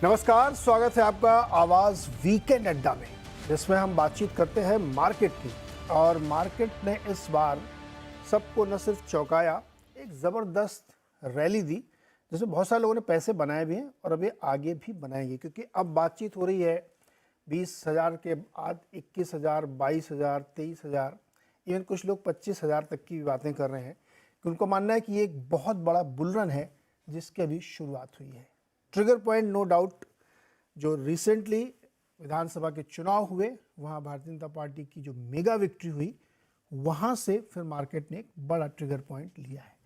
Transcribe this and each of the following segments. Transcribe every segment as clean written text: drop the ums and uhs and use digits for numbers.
नमस्कार, स्वागत है आपका आवाज वीकेंड अड्डा में, जिसमें हम बातचीत करते हैं मार्केट की। और मार्केट ने इस बार सबको न सिर्फ चौंकाया, एक ज़बरदस्त रैली दी, जिसमें बहुत सारे लोगों ने पैसे बनाए भी हैं और अभी आगे भी बनाएंगे, क्योंकि अब बातचीत हो रही है 20,000 के बाद 21,000, 22,000, 23,000, इवन कुछ लोग 25,000 तक की भी बातें कर रहे हैं कि उनको मानना है कि ये एक बहुत बड़ा बुल रन है जिसकी अभी शुरुआत हुई है। ट्रिगर पॉइंट नो डाउट, जो रिसेंटली विधानसभा के चुनाव हुए, वहाँ भारतीय जनता पार्टी की जो मेगा विक्ट्री हुई, वहाँ से फिर मार्केट ने एक बड़ा ट्रिगर पॉइंट लिया है।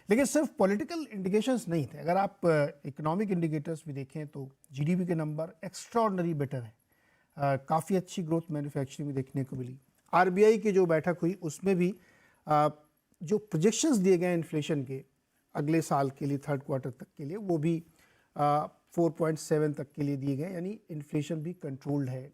लेकिन सिर्फ पॉलिटिकल इंडिकेशंस नहीं थे। अगर आप इकोनॉमिक इंडिकेटर्स भी देखें तो जीडीपी के नंबर एक्स्ट्राऑर्डिनरी बेटर है। काफ़ी अच्छी ग्रोथ मैन्युफैक्चरिंग में देखने को मिली। आरबीआई की जो बैठक हुई उसमें भी जो प्रोजेक्शंस दिए गए इन्फ्लेशन के अगले साल के लिए, थर्ड क्वार्टर तक के लिए, वो भी 4.7 तक के लिए दिए गए, यानी इन्फ्लेशन भी कंट्रोल्ड है।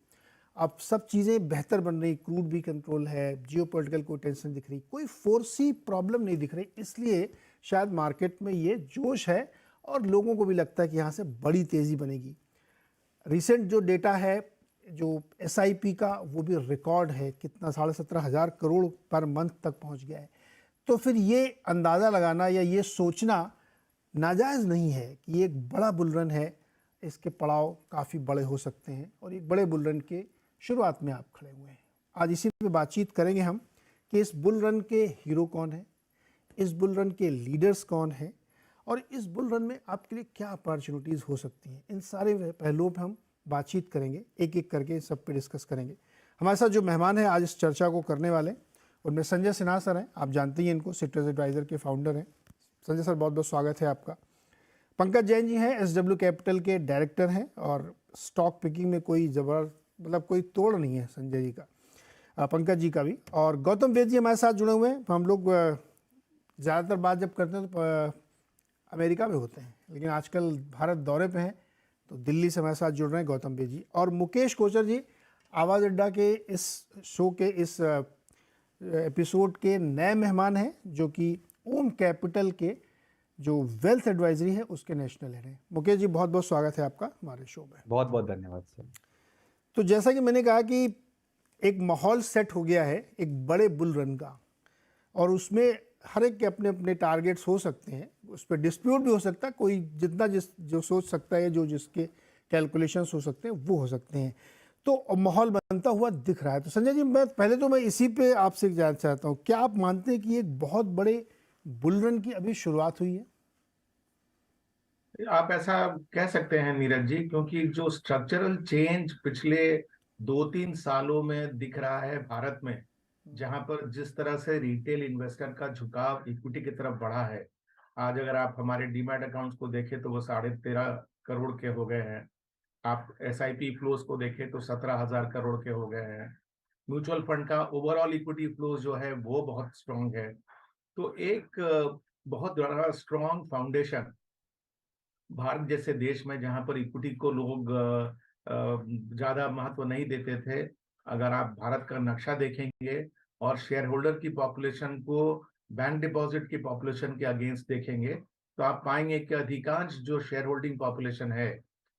अब सब चीज़ें बेहतर बन रही, क्रूड भी कंट्रोल है, जियोपॉलिटिकल कोई टेंशन दिख रही, कोई फोर्सी प्रॉब्लम नहीं दिख रही। इसलिए शायद मार्केट में ये जोश है और लोगों को भी लगता है कि यहाँ से बड़ी तेज़ी बनेगी। रिसेंट जो डेटा है, जो एसआईपी का, वो भी रिकॉर्ड है, कितना 17,500 करोड़ पर मंथ तक पहुँच गया है। तो फिर ये अंदाज़ा लगाना या ये सोचना नाजायज़ नहीं है कि ये एक बड़ा बुल रन है, इसके पड़ाव काफ़ी बड़े हो सकते हैं और एक बड़े बुल रन के शुरुआत में आप खड़े हुए हैं। आज इसी पे बातचीत करेंगे हम कि इस बुल रन के हीरो कौन है, इस बुल रन के लीडर्स कौन हैं और इस बुल रन में आपके लिए क्या अपॉर्चुनिटीज़ हो सकती हैं। इन सारे पहलुओं पर हम बातचीत करेंगे, एक एक करके सब पे डिस्कस करेंगे। हमारे साथ जो मेहमान हैं आज इस चर्चा को करने वाले, उनमें संजय सिन्हा सर हैं। आप जानते ही हैं इनको, सिट्रस एडवाइज़र के फाउंडर हैं। संजय सर, बहुत बहुत स्वागत है आपका। पंकज जैन जी हैं, एसडब्ल्यू कैपिटल के डायरेक्टर हैं और स्टॉक पिकिंग में कोई कोई तोड़ नहीं है संजय जी का, पंकज जी का भी। और गौतम वेद जी हमारे साथ जुड़े हुए हैं। हम लोग ज़्यादातर बात जब करते हैं तो अमेरिका में होते हैं, लेकिन आजकल भारत दौरे पे हैं, तो दिल्ली से हमारे साथ जुड़ रहे हैं गौतम वेद जी। और मुकेश कोचर जी, आवाज़ अड्डा के इस शो के इस एपिसोड के नए मेहमान हैं, जो कि ओम कैपिटल के जो वेल्थ एडवाइजरी है उसके नेशनल हेड हैं। मुकेश जी, बहुत बहुत स्वागत है आपका हमारे शो में। बहुत बहुत धन्यवाद सर। तो जैसा कि मैंने कहा कि एक माहौल सेट हो गया है एक बड़े बुल रन का, और उसमें हर एक के अपने अपने टारगेट्स हो सकते हैं, उस पर डिस्प्यूट भी हो सकता है, कोई जितना जो सोच सकता है, जो जिसके कैलकुलेशंस हो सकते हैं वो हो सकते हैं। तो माहौल बनता हुआ दिख रहा है। तो संजय जी, मैं इसी पे आपसे जानना चाहता हूँ, क्या आप मानते हैं कि एक बहुत बड़े बुल रन की अभी शुरुआत हुई है? आप ऐसा कह सकते हैं नीरज जी, क्योंकि जो स्ट्रक्चरल चेंज पिछले 2-3 सालों में दिख रहा है भारत में, जहां पर जिस तरह से रिटेल इन्वेस्टर का झुकाव इक्विटी की तरफ बढ़ा है। आज अगर आप हमारे डीमैट अकाउंट्स को देखें तो वो 13.5 करोड़ के हो गए हैं। आप एसआईपी फ्लोज को देखें तो 17,000 करोड़ के हो गए हैं। म्यूचुअल फंड का ओवरऑल इक्विटी फ्लोज जो है वो बहुत स्ट्रांग है। तो एक बहुत बड़ा स्ट्रांग फाउंडेशन भारत जैसे देश में, जहां पर इक्विटी को लोग ज्यादा महत्व नहीं देते थे, अगर आप भारत का नक्शा देखेंगे और शेयर होल्डर की पॉपुलेशन को बैंक डिपॉजिट की पॉपुलेशन के अगेंस्ट देखेंगे, तो आप पाएंगे कि अधिकांश जो शेयर होल्डिंग पॉपुलेशन है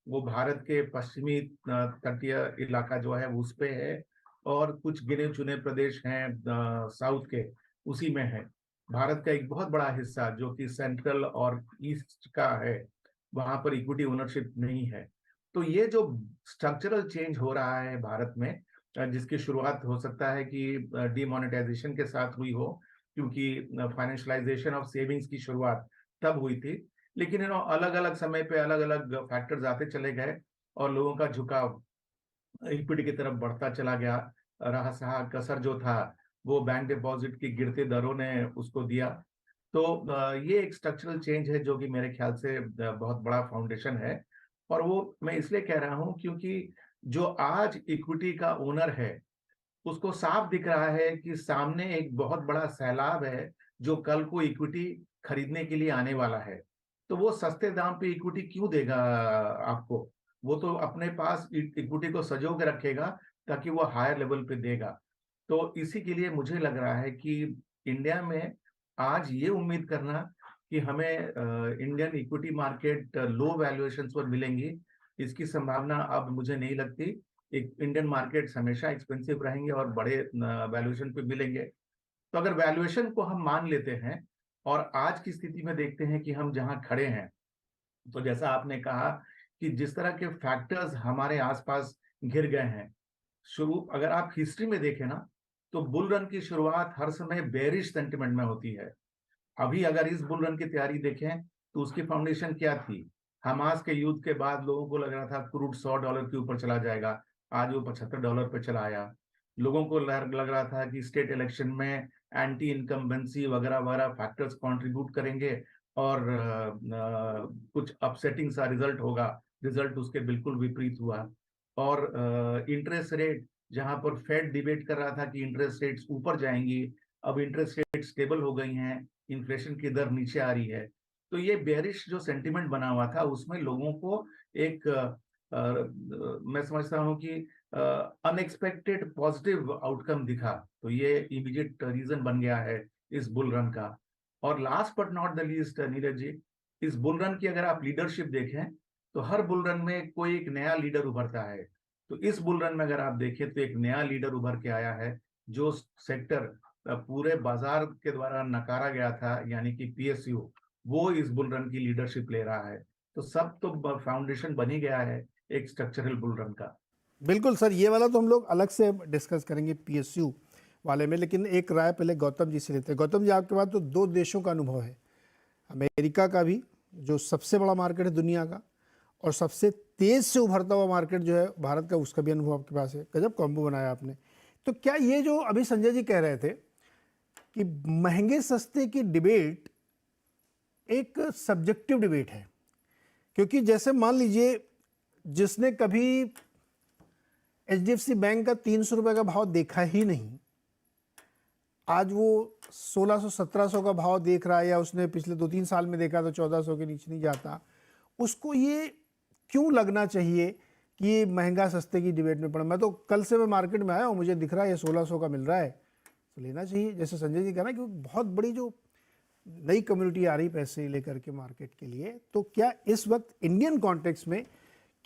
वो भारत के पश्चिमी तटीय इलाका जो है उस पे है, और कुछ गिने चुने प्रदेश हैं साउथ के, उसी में है। भारत का एक बहुत बड़ा हिस्सा जो कि सेंट्रल और ईस्ट का है, वहां पर इक्विटी ओनरशिप नहीं है। तो ये जो स्ट्रक्चरल चेंज हो रहा है भारत में, जिसकी शुरुआत हो सकता है कि डीमोनेटाइजेशन के साथ हुई हो, क्योंकि फाइनेंशियलाइजेशन ऑफ सेविंग्स की शुरुआत तब हुई थी। लेकिन अलग अलग समय पे अलग अलग फैक्टर्स आते चले गए और लोगों का झुकाव इक्विटी की तरफ बढ़ता चला गया। रहा सहा कसर जो था वो बैंक डिपॉजिट की गिरते दरों ने उसको दिया। तो ये एक स्ट्रक्चरल चेंज है जो कि मेरे ख्याल से बहुत बड़ा फाउंडेशन है। और वो मैं इसलिए कह रहा हूं क्योंकि जो आज इक्विटी का ओनर है उसको साफ दिख रहा है कि सामने एक बहुत बड़ा सैलाब है जो कल को इक्विटी खरीदने के लिए आने वाला है। तो वो सस्ते दाम पे इक्विटी क्यों देगा आपको? वो तो अपने पास इक्विटी को संजो के रखेगा ताकि वो हायर लेवल पे देगा। तो इसी के लिए मुझे लग रहा है कि इंडिया में आज ये उम्मीद करना कि हमें इंडियन इक्विटी मार्केट लो वैल्यूएशंस पर मिलेंगी, इसकी संभावना अब मुझे नहीं लगती। एक इंडियन मार्केट्स हमेशा एक्सपेंसिव रहेंगे और बड़े वैल्यूएशन पे मिलेंगे। तो अगर वैल्यूएशन को हम मान लेते हैं और आज की स्थिति में देखते हैं कि हम जहां खड़े हैं, तो जैसा आपने कहा कि जिस तरह के फैक्टर्स हमारे आसपास घिर गए हैं, शुरू अगर आप हिस्ट्री में देखें ना, तो बुल रन की शुरुआत हर समय बेरिश सेंटिमेंट में होती है। अभी अगर इस बुल रन की तैयारी देखें तो उसकी फाउंडेशन क्या थी? हमास के युद्ध के बाद लोगों को लग रहा था क्रूड $100 के ऊपर चला जाएगा, आज वो $75 पे चला आया। लोगों को लग रहा था कि स्टेट इलेक्शन में एंटी इनकम्बेंसी वगैरह वगैरह फैक्टर्स कंट्रीब्यूट करेंगे और कुछ अपसेटिंग सा रिजल्ट होगा। रिजल्ट उसके बिल्कुल विपरीत हुआ। और इंटरेस्ट रेट, जहां पर फेड डिबेट कर रहा था कि इंटरेस्ट रेट्स ऊपर जाएंगी, अब इंटरेस्ट रेट स्टेबल हो गई हैं, इन्फ्लेशन की दर नीचे आ रही है। तो ये बेरिश जो सेंटिमेंट बना हुआ था उसमें लोगों को एक मैं समझता हूं कि अनएक्सपेक्टेड पॉजिटिव आउटकम दिखा। तो ये इमीडिएट रीजन बन गया है इस बुल रन का। और last but not the least Neeraj ji, इस बुल रन की अगर आप लीडरशिप देखें तो हर बुल रन में कोई एक नया लीडर उभरता है। तो इस बुल रन में अगर आप देखें तो एक नया लीडर उभर के आया है। जो सेक्टर पूरे बाजार के द्वारा नकारा गया था, यानी कि पीएसयू, वो इस बुल रन की लीडरशिप ले रहा है। तो सब तो फाउंडेशन बन ही गया है एक स्ट्रक्चरल बुल रन का। बिल्कुल सर, ये वाला तो हम लोग अलग से डिस्कस करेंगे पीएसयू वाले में, लेकिन एक राय पहले गौतम जी से लेते हैं। गौतम जी, आपके पास तो दो देशों का अनुभव है, अमेरिका का भी जो सबसे बड़ा मार्केट है दुनिया का, और सबसे तेज से उभरता हुआ मार्केट जो है भारत का, उसका भी अनुभव आपके पास है। गजब कॉम्बो बनाया आपने। तो क्या ये जो अभी संजय जी कह रहे थे कि महंगे सस्ते की डिबेट एक सब्जेक्टिव डिबेट है, क्योंकि जैसे मान लीजिए जिसने कभी एचडीएफसी बैंक का 300 रुपये का भाव देखा ही नहीं, आज वो 1600-1700 का भाव देख रहा है, या उसने पिछले 2-3 साल में देखा तो 1400 के नीचे नहीं जाता, उसको ये क्यों लगना चाहिए कि ये महंगा सस्ते की डिबेट में पड़ा? मैं तो कल से मैं मार्केट में आया हूँ, मुझे दिख रहा है ये 1600 का मिल रहा है, तो लेना चाहिए। जैसे संजय जी कह रहे हैं कि बहुत बड़ी जो नई कम्युनिटी आ रही पैसे लेकर के मार्केट के लिए, तो क्या इस वक्त इंडियन कॉन्टेक्स्ट में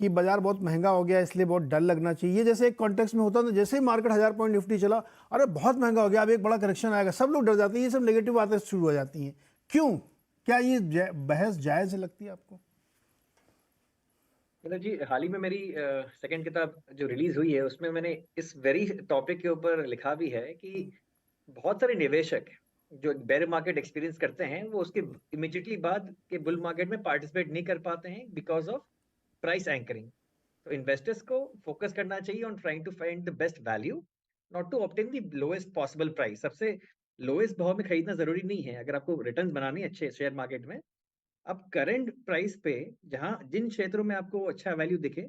कि बाजार बहुत महंगा हो गया इसलिए बहुत डर लगना चाहिए? जैसे एक कॉन्टेक्स्ट में होता था, जैसे ही मार्केट 1000 पॉइंट निफ्टी चला, अरे बहुत महंगा हो गया, अब एक बड़ा करेक्शन आएगा, सब लोग डर जाते हैं, ये सब नेगेटिव बातें शुरू हो जाती हैं। क्यों? क्या ये बहस जायज़ लगती है आपको? मतलब जी, हाल ही में मेरी सेकंड किताब जो रिलीज हुई है उसमें मैंने इस वेरी टॉपिक के ऊपर लिखा भी है कि बहुत सारे निवेशक जो बेयर मार्केट एक्सपीरियंस करते हैं वो उसके इमीडिएटली बाद के बुल मार्केट में पार्टिसिपेट नहीं कर पाते हैं बिकॉज ऑफ प्राइस एंकरिंग। तो इन्वेस्टर्स को फोकस करना चाहिए on trying to find the best value, not to obtain the lowest possible price. सबसे लोएस्ट भाव में खरीदना जरूरी नहीं है अगर आपको रिटर्न्स बनानी है अच्छे शेयर मार्केट में। अब करंट प्राइस पे जहां जिन क्षेत्रों में आपको अच्छा वैल्यू दिखे,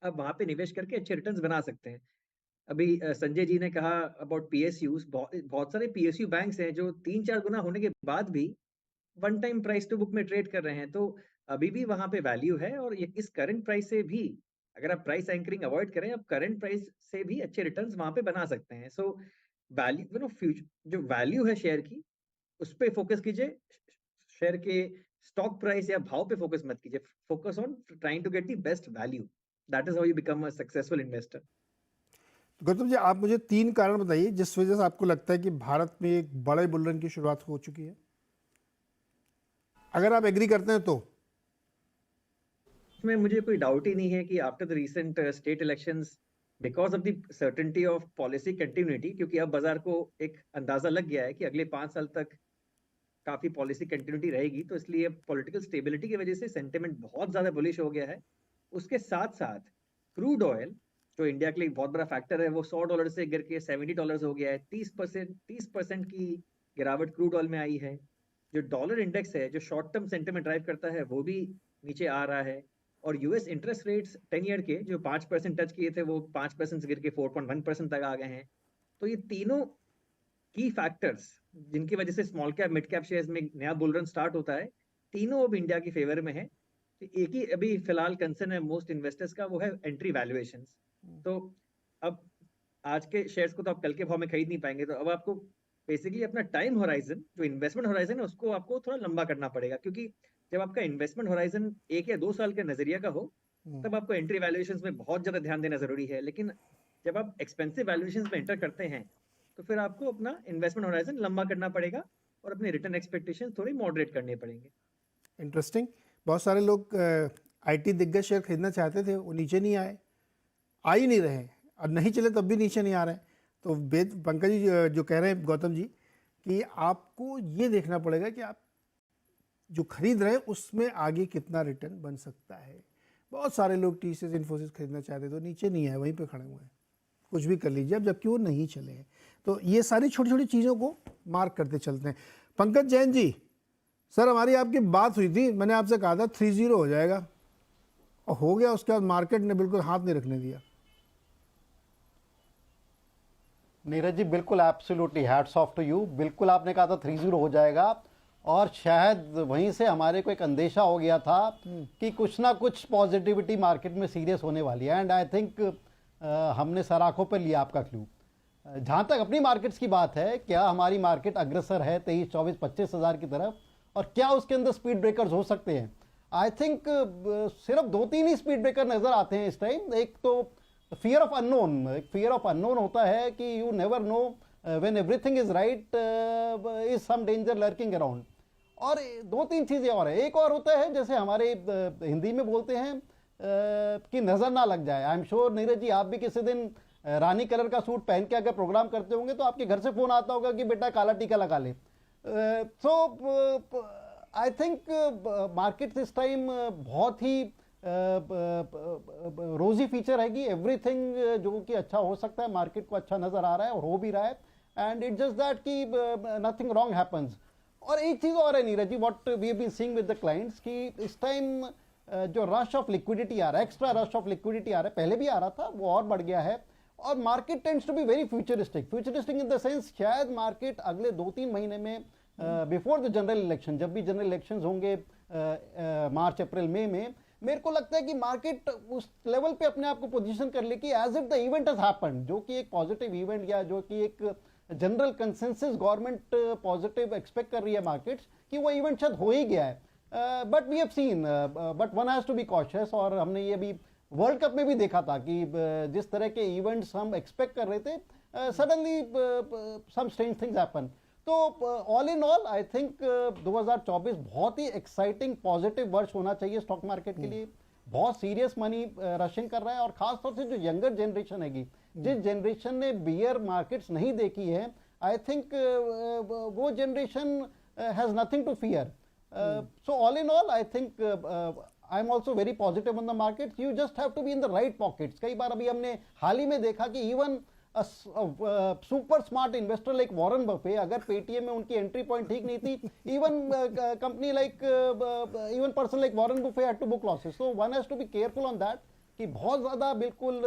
आप वहां पे निवेश करके अच्छे रिटर्न्स बना सकते हैं। अभी संजय जी ने कहा अबाउट पीएसयूज, बहुत सारे पीएसयू बैंक्स हैं जो 3-4 गुना होने के बाद भी one time price to book में ट्रेड कर रहे हैं। तो अभी भी वहां पे वैल्यू है, और ये इस करंट प्राइस से भी अगर आप प्राइस एंकरिंग अवॉइड करें, आप करंट प्राइस से भी अच्छे रिटर्न्स वहां पे बना सकते हैं। सो वैल्यू फ्यूचर जो वैल्यू है शेयर की, उस पर फोकस कीजिए। शेयर के स्टॉक प्राइस या भाव पे फोकस मत कीजिए। Focus on trying to get the best value. That is how you become a successful investor. Gautam ji, आप मुझे 3 कारण बताइए जिस वजह से आपको लगता है कि भारत में एक बड़े बुल रन की शुरुआत हो चुकी है, अगर आप एग्री करते हैं तो। इसमें मुझे कोई डाउट ही नहीं है कि after the recent state elections, because of the certainty of policy continuity, क्योंकि अब बाजार को एक अंदाजा लग गया है कि अगले 5 साल तक काफी पॉलिसी कंटिन्यूटी रहेगी, तो इसलिए पॉलिटिकल स्टेबिलिटी की वजह से सेंटिमेंट बहुत ज्यादा बुलिश हो गया है। उसके साथ साथ क्रूड ऑयल जो इंडिया के लिए बहुत बड़ा फैक्टर है, वो $100 से गिर के $70 हो गया है। 30% की गिरावट क्रूड ऑयल में आई है। जो डॉलर इंडेक्स है जो शॉर्ट टर्म सेंटिमेंट ड्राइव करता है, वो भी नीचे आ रहा है। और यूएस इंटरेस्ट रेट्स 10 ईयर के जो 5% टच किए थे, वो 5% से गिर के 4.1% तक आ गए हैं। तो ये तीनों की फैक्टर्स जिनकी वजह से small cap mid cap shares में नया बुल रन स्टार्ट होता है, तीनों अब इंडिया की फेवर में है। तो एक ही अभी फिलहाल कंसर्न है मोस्ट इन्वेस्टर्स का, वो है एंट्री वैल्यूएशंस। तो अब आज के शेयर्स को तो आप कल के भाव में खरीद नहीं पाएंगे, तो अब आपको बेसिकली अपना टाइम होराइजन, जो इन्वेस्टमेंट होराइजन है, उसको आपको थोड़ा लंबा करना पड़ेगा। क्योंकि जब आपका इन्वेस्टमेंट होराइजन 1 या 2 साल का नजरिया का हो, तब आपको एंट्री वैल्यूएशंस में बहुत ज़्यादा ध्यान देना ज़रूरी है। लेकिन जब आप एक्सपेंसिव वैल्यूएशंस में एंटर करते हैं, तो फिर आपको अपना इन्वेस्टमेंट होराइज़न लंबा करना पड़ेगा और अपने रिटर्न एक्सपेक्टेशंस थोड़ी मॉडरेट करने पड़ेंगे। इंटरेस्टिंग। बहुत सारे लोग आईटी दिग्गज शेयर खरीदना चाहते थे, वो नीचे नहीं आए, आ ही नहीं रहे, और नहीं चले तब भी नीचे नहीं आ रहे हैं। तो पंकज जी जो कह रहे हैं, गौतम जी, कि आपको ये देखना पड़ेगा कि आप जो खरीद रहे हैं उसमें आगे कितना रिटर्न बन सकता है। बहुत सारे लोग टीसीएस इन्फोसिस खरीदना चाहते थे, तो नीचे नहीं आए, वहीं पे खड़े हुए हैं, कुछ भी कर लीजिए अब, जबकि वो नहीं चले हैं। तो ये सारी छोटी छोटी चीज़ों को मार्क करते चलते हैं। पंकज जैन जी, सर हमारी आपकी बात हुई थी, मैंने आपसे कहा था 30 हो जाएगा, और हो गया, उसके बाद मार्केट ने बिल्कुल हाथ नहीं रखने दिया। नीरज जी बिल्कुल, absolutely hats off to you. बिल्कुल आपने कहा था 30 हो जाएगा, और शायद वहीं से हमारे को एक अंदेशा हो गया था कि कुछ ना कुछ पॉजिटिविटी मार्केट में सीरियस होने वाली है। एंड आई थिंक हमने सर आंखों पर लिया आपका क्लू। जहाँ तक अपनी मार्केट्स की बात है, क्या हमारी मार्केट अग्रसर है 23, 24, 25 हज़ार की तरफ, और क्या उसके अंदर स्पीड ब्रेकर्स हो सकते हैं? आई थिंक सिर्फ 2-3 ही स्पीड ब्रेकर नज़र आते हैं इस टाइम। एक तो fear of unknown, fear of unknown होता है कि you never know when everything is right is some danger lurking around. और 2-3 चीज़ें और है। एक और होता है, जैसे हमारे हिंदी में बोलते हैं कि नज़र ना लग जाए। I am sure Neeraj ji, आप भी किसी दिन रानी कलर का सूट पहन के अगर प्रोग्राम करते होंगे तो आपके घर से फ़ोन आता होगा कि बेटा काला टीका लगा ले। सो आई थिंक मार्केट इस टाइम बहुत ही रोजी फीचर हैगी। एवरीथिंग जो कि अच्छा हो सकता है, मार्केट को अच्छा नज़र आ रहा है और हो भी रहा है। एंड इट जस्ट दैट कि नथिंग रॉन्ग हैपन्स। और एक चीज़ और है Neeraj ji, what we have been seeing with the clients, कि इस टाइम जो रश ऑफ लिक्विडिटी आ रहा है, एक्स्ट्रा रश ऑफ लिक्विडिटी आ रहा है, पहले भी आ रहा था, वो और बढ़ गया है। और market tends to be very futuristic in the sense, शायद मार्केट अगले 2-3 महीने में बिफोर द जनरल इलेक्शन, जब भी जनरल इलेक्शंस होंगे मार्च, अप्रैल, मई में, मेरे को लगता है कि मार्केट उस लेवल पे अपने आप को पोजीशन कर ले कि as if the event has happened, जो कि एक पॉजिटिव इवेंट या जो कि एक general consensus government positive expect कर रही है मार्केट्स, कि वो इवेंट शायद हो ही गया है। But we have seen, but one has to be cautious. और हमने ये भी वर्ल्ड कप में भी देखा था कि जिस तरह के इवेंट्स हम एक्सपेक्ट कर रहे थे, suddenly some strange things happen. तो all in all I think 2024 बहुत ही एक्साइटिंग पॉजिटिव वर्ष होना चाहिए स्टॉक मार्केट के लिए। बहुत सीरियस मनी रशिंग कर रहा है, और खासतौर से जो यंगर जनरेशन हैगी, जिस जनरेशन ने बियर मार्केट्स नहीं देखी है, आई थिंक वो generation has nothing to fear. So all in all I think I am also very positive on the market. You just have to be in the right pockets. कई बार अभी हमने हाल ही में देखा कि even super smart investor like Warren Buffett, अगर पेटीएम में उनकी एंट्री पॉइंट ठीक नहीं थी, even company like even person like Warren Buffett had to book losses. So one has to be careful on that कि बहुत ज़्यादा बिल्कुल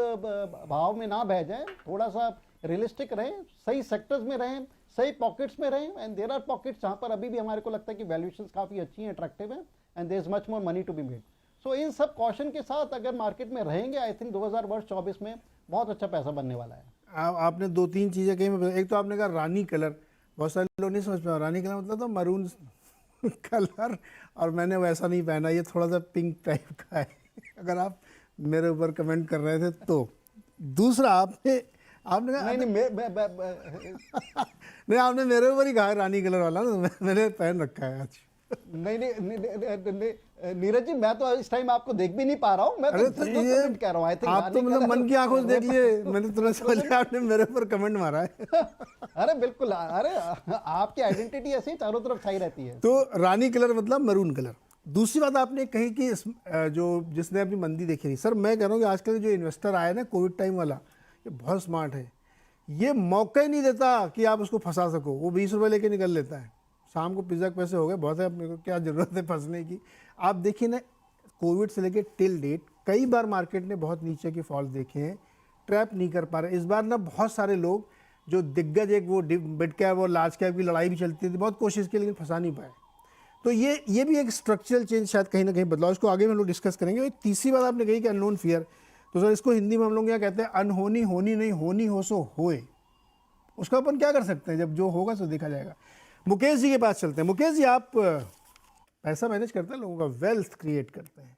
भाव में ना बह जाए, थोड़ा सा रियलिस्टिक रहें, सही सेक्टर्स में रहें, सही पॉकेट्स में रहें। एंड देयर आर पॉकेट्स जहाँ पर अभी भी हमारे को लगता है कि वैल्यूएशंस काफ़ी अच्छी हैं, अट्रैक्टिव हैं, and there is much more money to be made. So in सब कॉशन के साथ अगर मार्केट में रहेंगे, आई थिंक 2024 में बहुत अच्छा पैसा बनने वाला है। आपने 2-3 चीज़ें कही। एक तो आपने कहा रानी कलर, बहुत सारे लोग नहीं समझ पाए रानी कलर मतलब तो मरून कलर, और मैंने वैसा नहीं पहना, ये थोड़ा सा पिंक टाइप का है। अगर आप मेरे ऊपर कमेंट कर रहे थे तो। दूसरा आपने कहा नहीं, आपने मेरे ऊपर ही कहा रानी कलर वाला ना, मैंने पहन रखा है आज। नहीं नीरज जी, मैं तो इस टाइम आपको देख भी नहीं पा रहा हूँ, मैं तो ये कह रहा हूँ। आई थिंक आप तो मतलब मन की आंखों से देख लिए, मैंने तुरंत समझ लिया आपने मेरे ऊपर कमेंट मारा है। अरे बिल्कुल, अरे आपकी आइडेंटिटी ऐसी चारों तरफ छाई रहती है। तो रानी कलर मतलब मरून कलर। दूसरी बात आपने कही कि जो जिसने अपनी मंदी देखी नहीं, सर मैं कह रहा हूँ कि आजकल जो इन्वेस्टर आया ना कोविड टाइम वाला, ये बहुत स्मार्ट है। ये मौका ही नहीं देता कि आप उसको फंसा सको। वो 20 रुपये लेके निकल लेता है, शाम को पिज़्ज़ा के पैसे हो गए, बहुत है, अपने को क्या ज़रूरत है फंसने की। आप देखिए ना, कोविड से लेके टिल डेट कई बार मार्केट ने बहुत नीचे के फॉल्स देखे हैं, ट्रैप नहीं कर पा रहे। इस बार ना बहुत सारे लोग जो दिग्गज, एक वो मिड कैप और लार्ज कैप की लड़ाई भी चलती थी, बहुत कोशिश की लेकिन फंसा नहीं पाए। तो ये भी एक स्ट्रक्चरल चेंज शायद कहीं ना कहीं बदलाव, इसको आगे में हम लोग डिस्कस करेंगे। एक तीसरी बात आपने कही कि अननोन फियर, तो सर इसको हिंदी में हम लोग यहाँ कहते हैं अनहोनी होनी नहीं, होनी हो सो होए। उसका अपन क्या कर सकते हैं, जब जो होगा सो देखा जाएगा। मुकेश जी के पास चलते हैं। मुकेश जी, आप पैसा मैनेज करते हैं, लोगों का वेल्थ क्रिएट करते हैं,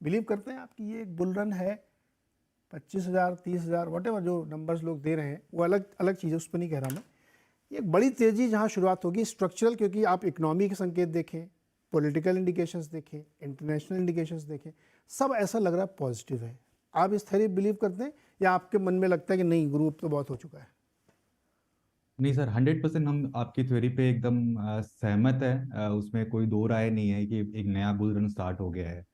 बिलीव करते हैं आपकी ये एक बुल रन है? 25,000 30,000 वॉटेवर जो नंबर्स लोग दे रहे हैं वो अलग अलग चीज़ है, उस पर नहीं कह रहा मैं। ये एक बड़ी तेज़ी जहाँ शुरुआत होगी स्ट्रक्चरल, क्योंकि आप इकोनॉमी के संकेत देखें, पॉलिटिकल इंडिकेशंस देखें, इंटरनेशनल इंडिकेशंस देखें, सब ऐसा लग रहा है पॉजिटिव है। आप इस थ्योरी बिलीव करते हैं या आपके मन में लगता है कि नहीं ग्रुप तो बहुत हो चुका है? नहीं सर, 100% हम आपकी थ्योरी पे एकदम सहमत है। उसमें कोई दो राय नहीं है कि एक नया बुल रन स्टार्ट हो गया है।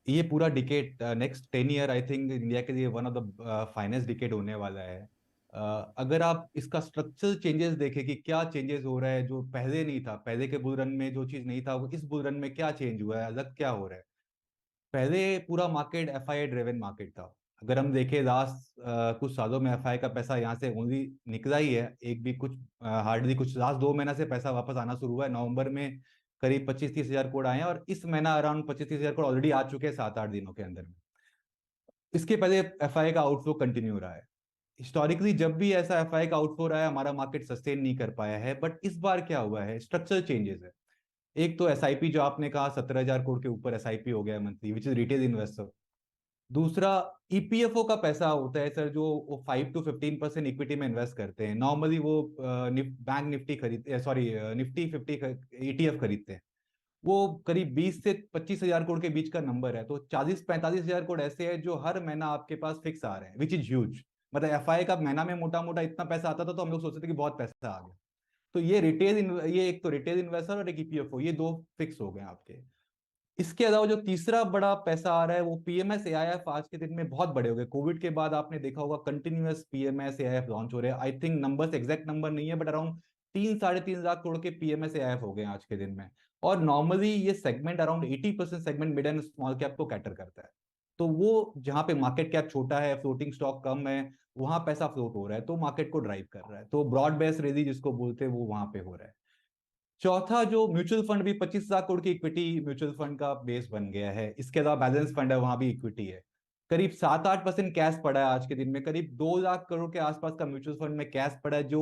ये पूरा decade, next 10 year I think India के लिए one of the finest decade होने वाला है। अगर आप इसका स्ट्रक्चरल चेंजेस देखें कि क्या चेंजेस हो रहा है जो पहले नहीं था, पहले के बुल रन में जो चीज नहीं था वो इस बुल रन में क्या चेंज हुआ है, अलग क्या हो रहा है। पहले पूरा मार्केट एफआईआई ड्रिवन मार्केट था। अगर हम देखें लास्ट कुछ सालों में एफआईआई का पैसा यहाँ से ओनली निकला ही है, एक भी कुछ हार्डली कुछ लास्ट 2 महीना से पैसा वापस आना शुरू हुआ है। नवंबर में करीब 25-30 हजार करोड़ आए हैं और इस महीना अराउंड 25-30 हजार करोड़ ऑलरेडी आ चुके हैं 7-8 दिनों के अंदर में। इसके पहले एफआईआई का आउटफ्लो कंटिन्यू रहा है। हिस्टोरिकली जब भी ऐसा एफआईआई का आउटफ्लो रहा है हमारा मार्केट सस्टेन नहीं कर पाया है, बट इस बार क्या हुआ है, स्ट्रक्चरल चेंजेस है। एक तो एसआईपी जो आपने कहा 17,000 करोड़ के ऊपर एसआईपी हो गया monthly, which is retail investor. दूसरा ईपीएफओ का पैसा होता है सर, जो वो 5 to 15% इक्विटी में इन्वेस्ट करते हैं। नॉर्मली वो बैंक निफ्टी खरीदते, सॉरी निफ्टी 50 ईटीएफ खरीदते हैं। वो करीब 20 से 25 हजार करोड़ के बीच का नंबर है। तो 40-45 हजार करोड़ ऐसे हैं जो हर महीना आपके पास फिक्स आ रहे हैं, विच इज ह्यूज। मतलब एफआई का महीना में मोटा मोटा इतना पैसा आता था तो हम लोग सोचते थे कि बहुत पैसा आ गया। तो ये एक तो रिटेल इन्वेस्टर और एक ईपीएफओ, ये दो फिक्स हो गए आपके। इसके अलावा जो तीसरा बड़ा पैसा आ रहा है वो पीएमएस एआईएफ आज के दिन में बहुत बड़े हो गए। कोविड के बाद आपने देखा होगा कंटिन्यूअस पीएमएस एआईएफ लॉन्च हो रहे हैं। I think numbers exact number नहीं है बट अराउंड 3-3.5 लाख करोड़ के पीएमएस एआईएफ हो गए आज के दिन में। और नॉर्मली ये segment around 80% segment mid and small cap को कैटर करता है। तो वो जहां पे मार्केट कैप छोटा है, फ्लोटिंग स्टॉक कम है, वहां पैसा फ्लोट हो रहा है तो मार्केट को ड्राइव कर रहा है। तो ब्रॉड बेस रेली जिसको बोलते हैं वो वहां पे हो रहा है। चौथा, जो म्यूचुअल फंड भी 25 लाख करोड़ की इक्विटी म्यूचुअल फंड का बेस बन गया है। इसके अलावा बैलेंस फंड है, वहां भी इक्विटी है। करीब 7-8% कैश पड़ा है आज के दिन में। करीब 2 लाख करोड़ के आसपास का म्यूचुअल फंड में कैश पड़ा है जो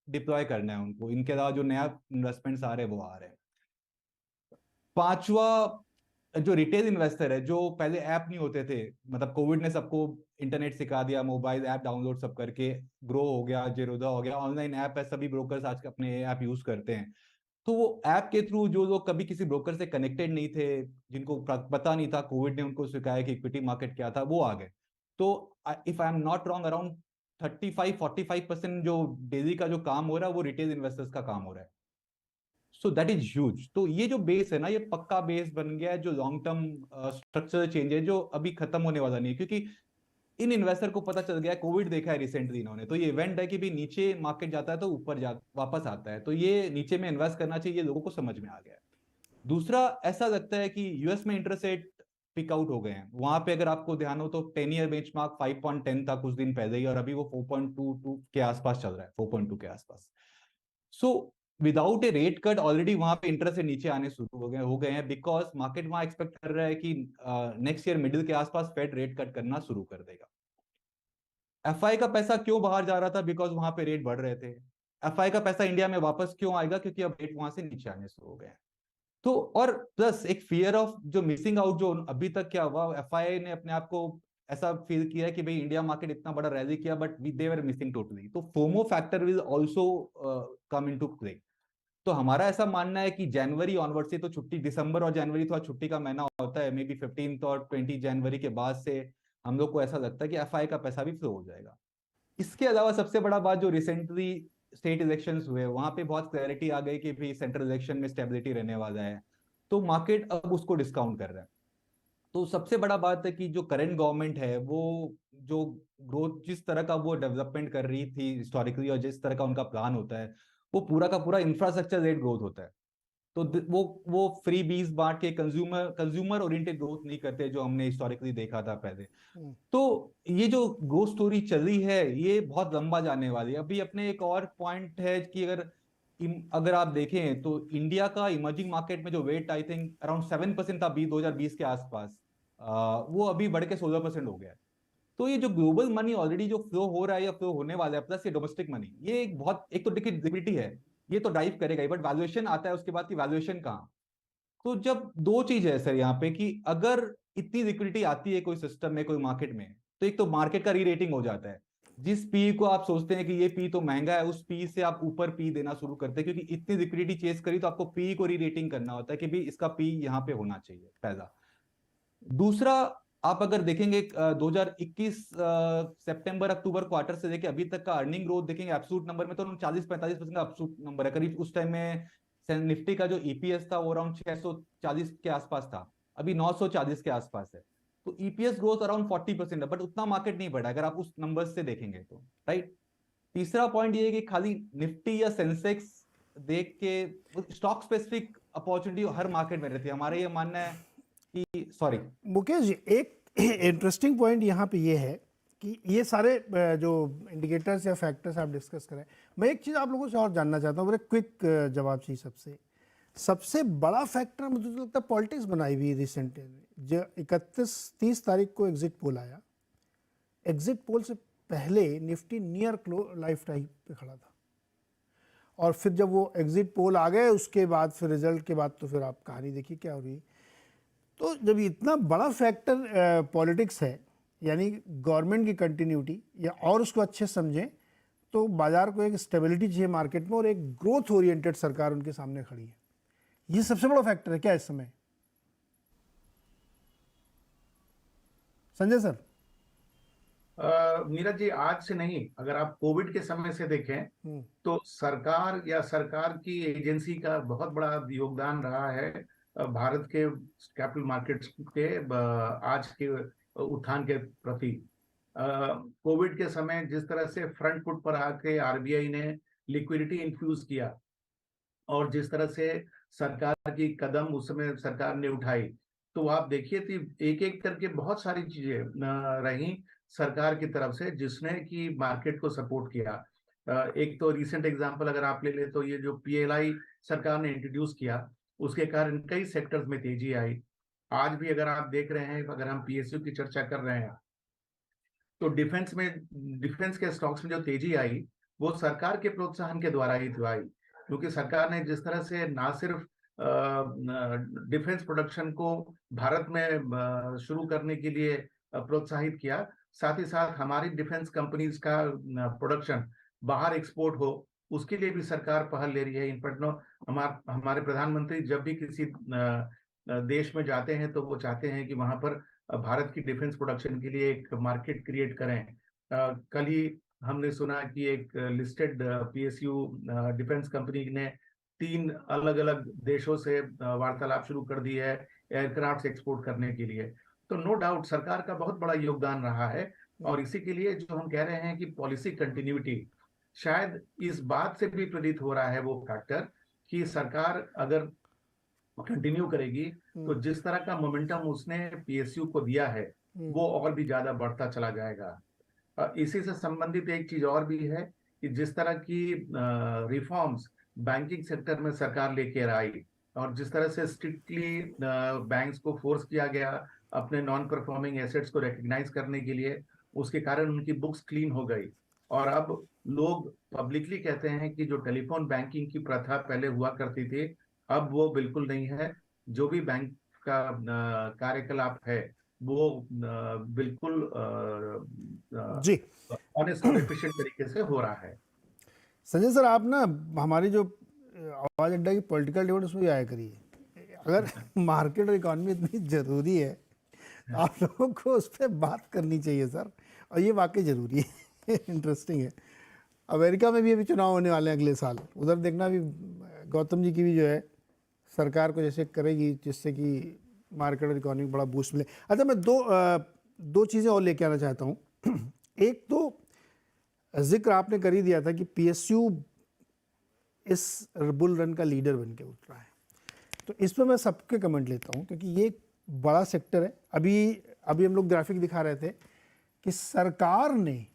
डिप्लॉय करना है उनको। इनके अलावा जो नया इन्वेस्टमेंट्स आ रहे हैं वो आ रहे हैं। पांचवा, जो रिटेल इन्वेस्टर है, जो पहले ऐप नहीं होते थे, मतलब कोविड ने सबको इंटरनेट सिखा दिया, मोबाइल ऐप डाउनलोड सब करके ग्रो हो गया, जेरोदा हो गया, ऑनलाइन ऐप है, सभी ब्रोकर्स आज अपने ऐप यूज करते हैं। तो वो ऐप के थ्रू जो लोग कभी किसी ब्रोकर से कनेक्टेड नहीं थे, जिनको पता नहीं था, कोविड ने उनको सिखाया कि इक्विटी मार्केट क्या था, वो आ गए। तो if I am not wrong around 35-45% जो डेली का जो काम हो रहा है वो रिटेल इन्वेस्टर्स का काम हो रहा है। So that is huge. तो ये जो बेस है ना, ये पक्का बेस बन गया है जो लॉन्ग टर्म स्ट्रक्चरल चेंज है जो अभी खत्म होने वाला नहीं है। क्योंकि इन इन्वेस्टर को पता चल गया है, कोविड देखा है रिसेंटली इन्होंने, तो ये इवेंट है कि भी नीचे मार्केट जाता है तो ऊपर वापस आता है, तो ये नीचे में इन्वेस्ट करना चाहिए, ये लोगों को समझ में आ गया है। दूसरा, ऐसा लगता है कि यूएस में इंटरेस्ट रेट पिक आउट हो गए हैं। वहां पे अगर आपको ध्यान हो तो 10 ईयर बेंचमार्क 5.10 था कुछ दिन पहले ही, और अभी वो 4.22 के आसपास चल रहा है, 4.2 के आसपास। So without a rate cut already वहां पे इंटरेस्ट नीचे आने शुरू हो गए हैं, बिकॉज मार्केट वहां एक्सपेक्ट कर रहा है कि नेक्स्ट ईयर मिडिल के आसपास फेड रेट कट करना शुरू कर देगा। एफआई का पैसा क्यों बाहर जा रहा था? बिकॉज वहां पे रेट बढ़ रहे थे। एफआई का पैसा इंडिया में वापस क्यों आएगा? क्योंकि अब रेट वहां से नीचे आने शुरू हो गए हैं। तो और प्लस एक फियर ऑफ जो मिसिंग आउट, जो अभी तक क्या हुआ, एफआई ने अपने आप को ऐसा फील किया कि भाई इंडिया मार्केट इतना बड़ा रैली किया but they were missing totally. तो FOMO factor will also come into play. तो हमारा ऐसा मानना है कि जनवरी ऑनवर्ड से तो छुट्टी, दिसंबर और जनवरी थोड़ा छुट्टी का महीना होता है, मे बी 15 और 20 जनवरी के बाद से हम लोग को ऐसा लगता है कि एफआई का पैसा भी फ्लो हो जाएगा। इसके अलावा सबसे बड़ा बात, जो रिसेंटली स्टेट इलेक्शंस हुए वहां पे बहुत क्लैरिटी आ गई कि भी सेंट्रल इलेक्शन में स्टेबिलिटी रहने वाला है, तो मार्केट अब उसको डिस्काउंट कर रहा है। तो सबसे बड़ा बात है कि जो करंट गवर्नमेंट है वो जो ग्रोथ जिस तरह का वो डेवलपमेंट कर रही थी हिस्टोरिकली और जिस तरह का उनका प्लान होता है वो पूरा का पूरा इंफ्रास्ट्रक्चर लेड ग्रोथ होता है। तो वो फ्री बीज बांट के कंज्यूमर ओरिएंटेड ग्रोथ नहीं करते जो हमने हिस्टोरिकली देखा था पहले। तो ये जो ग्रोथ स्टोरी चली है ये बहुत लंबा जाने वाली है। अभी अपने एक और पॉइंट है कि अगर आप देखें तो इंडिया का इमर्जिंग मार्केट में जो वेट आई थिंक अराउंड 7% था 2020 के आसपास, वो अभी बढ़ के 16% हो गया है। तो ये जो ग्लोबल मनी ऑलरेडी जो फ्लो हो रहा है या फ्लो होने वाला है, प्लस ये डोमेस्टिक मनी, ये एक बहुत, एक तो लिक्विडिटी है, ये तो ड्राइव करेगा ही, बट वैल्यूएशन आता है उसके बाद की वैल्यूएशन कहाँ। तो जब दो चीज है सर यहाँ पे कि अगर इतनी लिक्विडिटी आती है कोई सिस्टम में, कोई मार्केट में, तो एक तो मार्केट का री रेटिंग हो जाता है। जिस पी को आप सोचते हैं कि ये पी तो महंगा है, उस पी से आप ऊपर पी देना शुरू करते हैं, क्योंकि इतनी लिक्विडिटी चेस करी तो आपको पी को री रेटिंग करना होता है कि भाई इसका पी यहाँ पे होना चाहिए, पहला। दूसरा, आप अगर देखेंगे 2021 सितंबर अक्टूबर क्वार्टर से लेके अभी तक का अर्निंग ग्रोथ देखेंगे एब्सोल्यूट नंबर में, तो 40-45% का एब्सोल्यूट नंबर है। करीब उस टाइम में निफ्टी का जो ईपीएस था वो अराउंड 640 के आसपास था, अभी 940 के आसपास है। तो ईपीएस ग्रोथ अराउंड 40% है, बट उतना मार्केट नहीं बढ़ा अगर आप उस नंबर्स से देखेंगे तो, राइट। तीसरा पॉइंट ये है कि खाली निफ्टी या सेंसेक्स देख के स्टॉक स्पेसिफिक अपॉर्चुनिटी हर मार्केट में रहती है। हमारा ये मानना है कि, सॉरी मुकेश जी, एक इंटरेस्टिंग पॉइंट यहाँ पे ये है कि ये सारे जो इंडिकेटर्स या फैक्टर्स आप डिस्कस करें, मैं एक चीज़ आप लोगों से और जानना चाहता हूँ, बड़े क्विक जवाब चाहिए। सबसे बड़ा फैक्टर मुझे तो लगता है पॉलिटिक्स बनाई हुई रिसेंट जो 31-30 तारीख को एग्जिट पोल आया। एग्जिट पोल से पहले निफ्टी नियर लाइफ टाइम पे खड़ा था, और फिर जब वो एग्जिट पोल आ गए उसके बाद फिर रिजल्ट के बाद तो फिर आप कहानी देखिए क्या हो रही है। तो जब इतना बड़ा फैक्टर पॉलिटिक्स है, यानी गवर्नमेंट की कंटिन्यूटी या और उसको अच्छे समझें, तो बाजार को एक स्टेबिलिटी चाहिए मार्केट में, और एक ग्रोथ ओरिएंटेड सरकार उनके सामने खड़ी है। ये सबसे बड़ा फैक्टर है क्या इस समय, संजय सर? नीरज जी, आज से नहीं, अगर आप कोविड के समय से देखें तो सरकार या सरकार की एजेंसी का बहुत बड़ा योगदान रहा है भारत के कैपिटल मार्केट्स के आज के उत्थान के प्रति। कोविड के समय जिस तरह से फ्रंट फुट पर आके आरबीआई ने लिक्विडिटी इन्फ्यूज किया, और जिस तरह से सरकार की कदम उस समय सरकार ने उठाई, तो आप देखिए कि एक एक करके बहुत सारी चीजें रही सरकार की तरफ से जिसने कि मार्केट को सपोर्ट किया। एक तो रिसेंट एग्जांपल अगर आप ले ले तो ये जो पीएलआई सरकार ने इंट्रोड्यूस किया, उसके कारण कई सेक्टर्स में तेजी आई। आज भी अगर आप देख रहे हैं, अगर हम पीएसयू की चर्चा कर रहे हैं, तो डिफेंस के स्टॉक्स में जो तेजी आई वो सरकार के प्रोत्साहन के द्वारा ही आई, क्योंकि सरकार ने जिस तरह से ना सिर्फ डिफेंस प्रोडक्शन को भारत में शुरू करने के लिए प्रोत्साहित किया, साथ ही साथ हमारी डिफेंस कंपनीज का प्रोडक्शन बाहर एक्सपोर्ट हो, उसके लिए भी सरकार पहल ले रही है। इनफैक्ट हमारे प्रधानमंत्री जब भी किसी देश में जाते हैं तो वो चाहते हैं कि वहां पर भारत की डिफेंस प्रोडक्शन के लिए एक मार्केट क्रिएट करें। कल ही हमने सुना कि एक लिस्टेड पीएसयू डिफेंस कंपनी ने 3 अलग अलग देशों से वार्तालाप शुरू कर दी है एयरक्राफ्ट एक्सपोर्ट करने के लिए। तो नो डाउट सरकार का बहुत बड़ा योगदान रहा है, और इसी के लिए जो हम कह रहे हैं कि पॉलिसी कंटिन्यूटी, शायद इस बात से भी प्रेरित हो रहा है वो फैक्टर कि सरकार अगर कंटिन्यू करेगी तो जिस तरह का मोमेंटम उसने पीएसयू को दिया है वो और भी ज्यादा बढ़ता चला जाएगा। इसी से संबंधित एक चीज और भी है कि जिस तरह की रिफॉर्म्स बैंकिंग सेक्टर में सरकार लेकर आई, और जिस तरह से स्ट्रिक्टली बैंक्स को फोर्स किया गया अपने नॉन परफॉर्मिंग एसेट्स को रिकग्नाइज करने के लिए, उसके कारण उनकी बुक्स क्लीन हो गई। और अब लोग पब्लिकली कहते हैं कि जो टेलीफोन बैंकिंग की प्रथा पहले हुआ करती थी, अब वो बिल्कुल नहीं है। जो भी बैंक का कार्यकलाप है वो बिल्कुल जी ऑनेस्ट और एफिशिएंट तरीके से हो रहा है। संजय सर, आप ना हमारी जो आवाज अड्डा की पॉलिटिकल डिबेट उसमें भी आया करिए। अगर मार्केट और इकॉनमी इतनी ज़रूरी है तो आप लोगों को उस पर बात करनी चाहिए सर, और ये वाकई ज़रूरी है। इंटरेस्टिंग है। अमेरिका में भी अभी चुनाव होने वाले हैं अगले साल, उधर देखना भी गौतम जी की भी जो है सरकार को जैसे करेगी जिससे कि मार्केट और इकॉनमी को बड़ा बूस्ट मिले। अच्छा, मैं दो चीज़ें और लेके आना चाहता हूँ। एक तो जिक्र आपने कर ही दिया था कि पीएसयू इस बुल रन का लीडर बन के उतरा है, तो इस पर मैं सबके कमेंट लेता हूँ क्योंकि ये एक बड़ा सेक्टर है। अभी हम लोग ग्राफिक दिखा रहे थे कि सरकार ने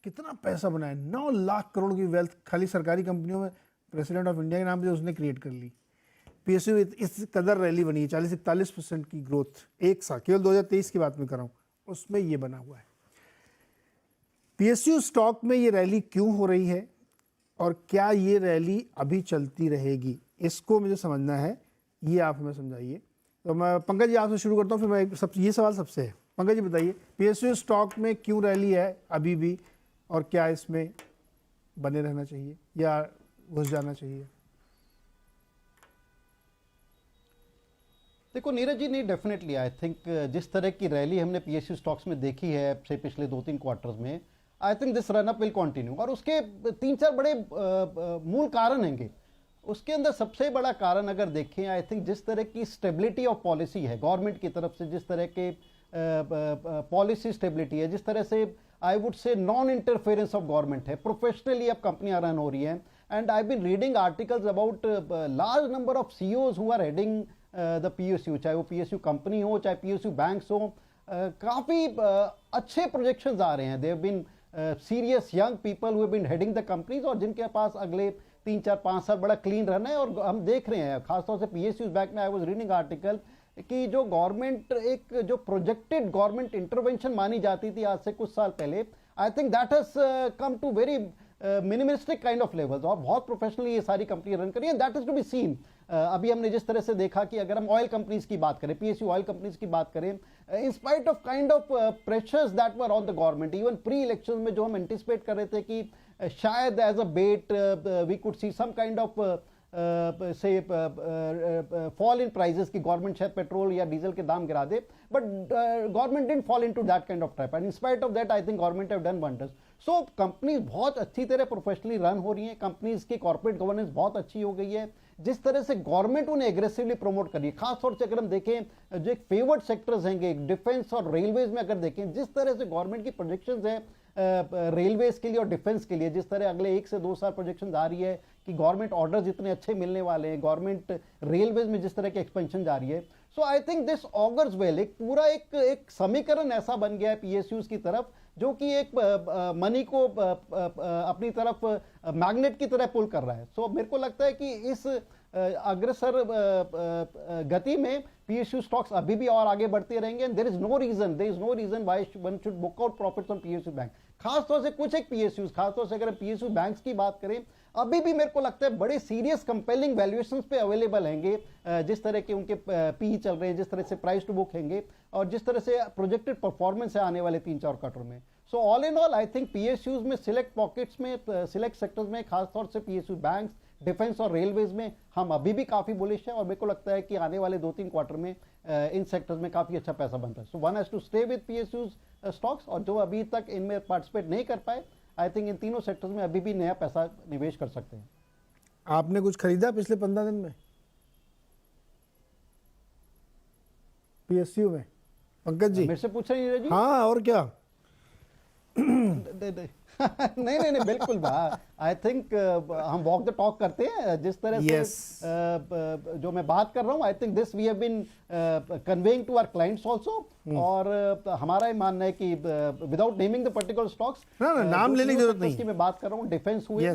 कितना पैसा बनाया, 9 लाख करोड़ की वेल्थ खाली सरकारी कंपनियों में प्रेसिडेंट ऑफ इंडिया के नाम से उसने क्रिएट कर ली। पीएसयू इस कदर रैली बनी है, 40-41% की ग्रोथ एक साल, केवल 2023 की बात मैं कर रहा हूँ, उसमें ये बना हुआ है। पीएसयू स्टॉक में ये रैली क्यों हो रही है और क्या ये रैली अभी चलती रहेगी, इसको मुझे समझना है, ये आप हमें समझाइए। तो मैं पंकज जी आपसे शुरू करता हूँ, फिर मैं ये सवाल सबसे है। पंकज जी बताइए, पीएसयू स्टॉक में क्यों रैली है अभी भी, और क्या इसमें बने रहना चाहिए या घुस जाना चाहिए? देखो नीरज जी, नहीं डेफिनेटली आई थिंक जिस तरह की रैली हमने पीएसयू स्टॉक्स में देखी है से पिछले 2-3 क्वार्टर्स में, आई think this run up will continue. और उसके 3-4 बड़े मूल कारण हैंगे। उसके अंदर सबसे बड़ा कारण अगर देखें, आई थिंक जिस तरह की स्टेबिलिटी ऑफ पॉलिसी है गवर्नमेंट की तरफ से, जिस तरह के पॉलिसी स्टेबिलिटी है, जिस तरह से I would say non interference of government है, प्रोफेशनली अब कंपनियां रन हो रही हैं। And I been reading articles about large number of CEOs who are heading the PSU, चाहे वो पीएसयू कंपनी हो चाहे पीएसयू बैंक्स हो, काफ़ी अच्छे प्रोजेक्शंस आ रहे हैं। They have been serious young people who have been heading the companies, और जिनके पास अगले 3-4-5 साल बड़ा क्लीन रन है। और हम देख रहे हैं खासतौर से पीएसयू बैंक में, आई वाज रीडिंग आर्टिकल कि जो गवर्नमेंट, एक जो प्रोजेक्टेड गवर्नमेंट इंटरवेंशन मानी जाती थी आज से कुछ साल पहले, I think that has come to very minimalistic kind of levels, और बहुत प्रोफेशनली ये सारी कंपनी रन करी है। That is to be seen. अभी हमने जिस तरह से देखा कि अगर हम ऑयल कंपनीज की बात करें, पीएसयू ऑयल कंपनीज की बात करें, in spite of kind of pressures that were on the government, even pre election में जो हम एंटिसिपेट कर रहे थे कि शायद as a bet we could see some kind of से फॉल इन प्राइजेस की गवर्नमेंट शायद पेट्रोल या डीजल के दाम गिरा दे, but government didn't fall into that kind of trap, and in spite of that I think government have done wonders. So companies बहुत अच्छी तरह प्रोफेशनली रन हो रही हैं, कंपनीज की कॉर्पोरेट गवर्नेंस बहुत अच्छी हो गई है। जिस तरह से गवर्नमेंट उन्हें एग्रेसिवली प्रमोट कर रही है, खासतौर से अगर हम देखें जो एक फेवर्ड सेक्टर्स हैं डिफेंस और रेलवेज में, अगर देखें जिस तरह से गवर्नमेंट की प्रोजेक्शंस है रेलवेज के लिए और डिफेंस के लिए, जिस तरह अगले 1 से 2 साल प्रोजेक्शन आ रही है कि गवर्नमेंट ऑर्डर्स इतने अच्छे मिलने वाले हैं, गवर्नमेंट रेलवेज में जिस तरह की एक्सपेंशन जा रही है, so I think this augurs well. एक पूरा एक समीकरण ऐसा बन गया है पीएसयूज की तरफ, जो कि एक मनी को अपनी तरफ मैग्नेट की तरह पुल कर रहा है। सो मेरे को लगता है कि इस अग्रसर गति में पीएसयू स्टॉक्स अभी भी और आगे बढ़ते रहेंगे, and there is no reason why one should book out profits on PSU bank. खासतौर से कुछ एक पीएसयूज, खासतौर से अगर पीएसयू बैंक्स की बात करें, अभी भी मेरे को लगता है बड़े सीरियस कंपेलिंग वैल्यूएशंस पे अवेलेबल हैंगे, जिस तरह के उनके पी चल रहे हैं, जिस तरह से प्राइस टू बुक हैंगे, और जिस तरह से प्रोजेक्टेड परफॉर्मेंस है आने वाले 3-4 क्वार्टर में। सो all in all I think PSUs में सिलेक्ट पॉकेट्स में, सिलेक्ट सेक्टर्स में, खासतौर से पीएसयू बैंक्स, डिफेंस और रेलवेज में हम अभी भी काफी बुलिश हैं, और मेरे को लगता है कि आने वाले 2-3 क्वार्टर में इन सेक्टर्स में काफी अच्छा पैसा बनता है। So one has to stay with PSUs stocks, और जो अभी तक इनमें पार्टिसिपेट नहीं कर पाए, आई थिंक इन तीनों सेक्टर्स में अभी भी नया पैसा निवेश कर सकते हैं। आपने कुछ खरीदा पिछले 15 दिन में पीएसयू में, पंकज जी? मेरे से पूछ रहे हैं जी? हाँ, और क्या? नहीं बिल्कुल आई थिंक हम वॉक द टॉक करते हैं, जिस तरह से जो मैं बात कर रहा हूँ, I think this we have been conveying to our clients also, और हमारा ये मानना है कि without naming the particular stocks, नाम लेने की जरूरत नहीं है, मैं बात कर रहा हूँ डिफेंस हुए,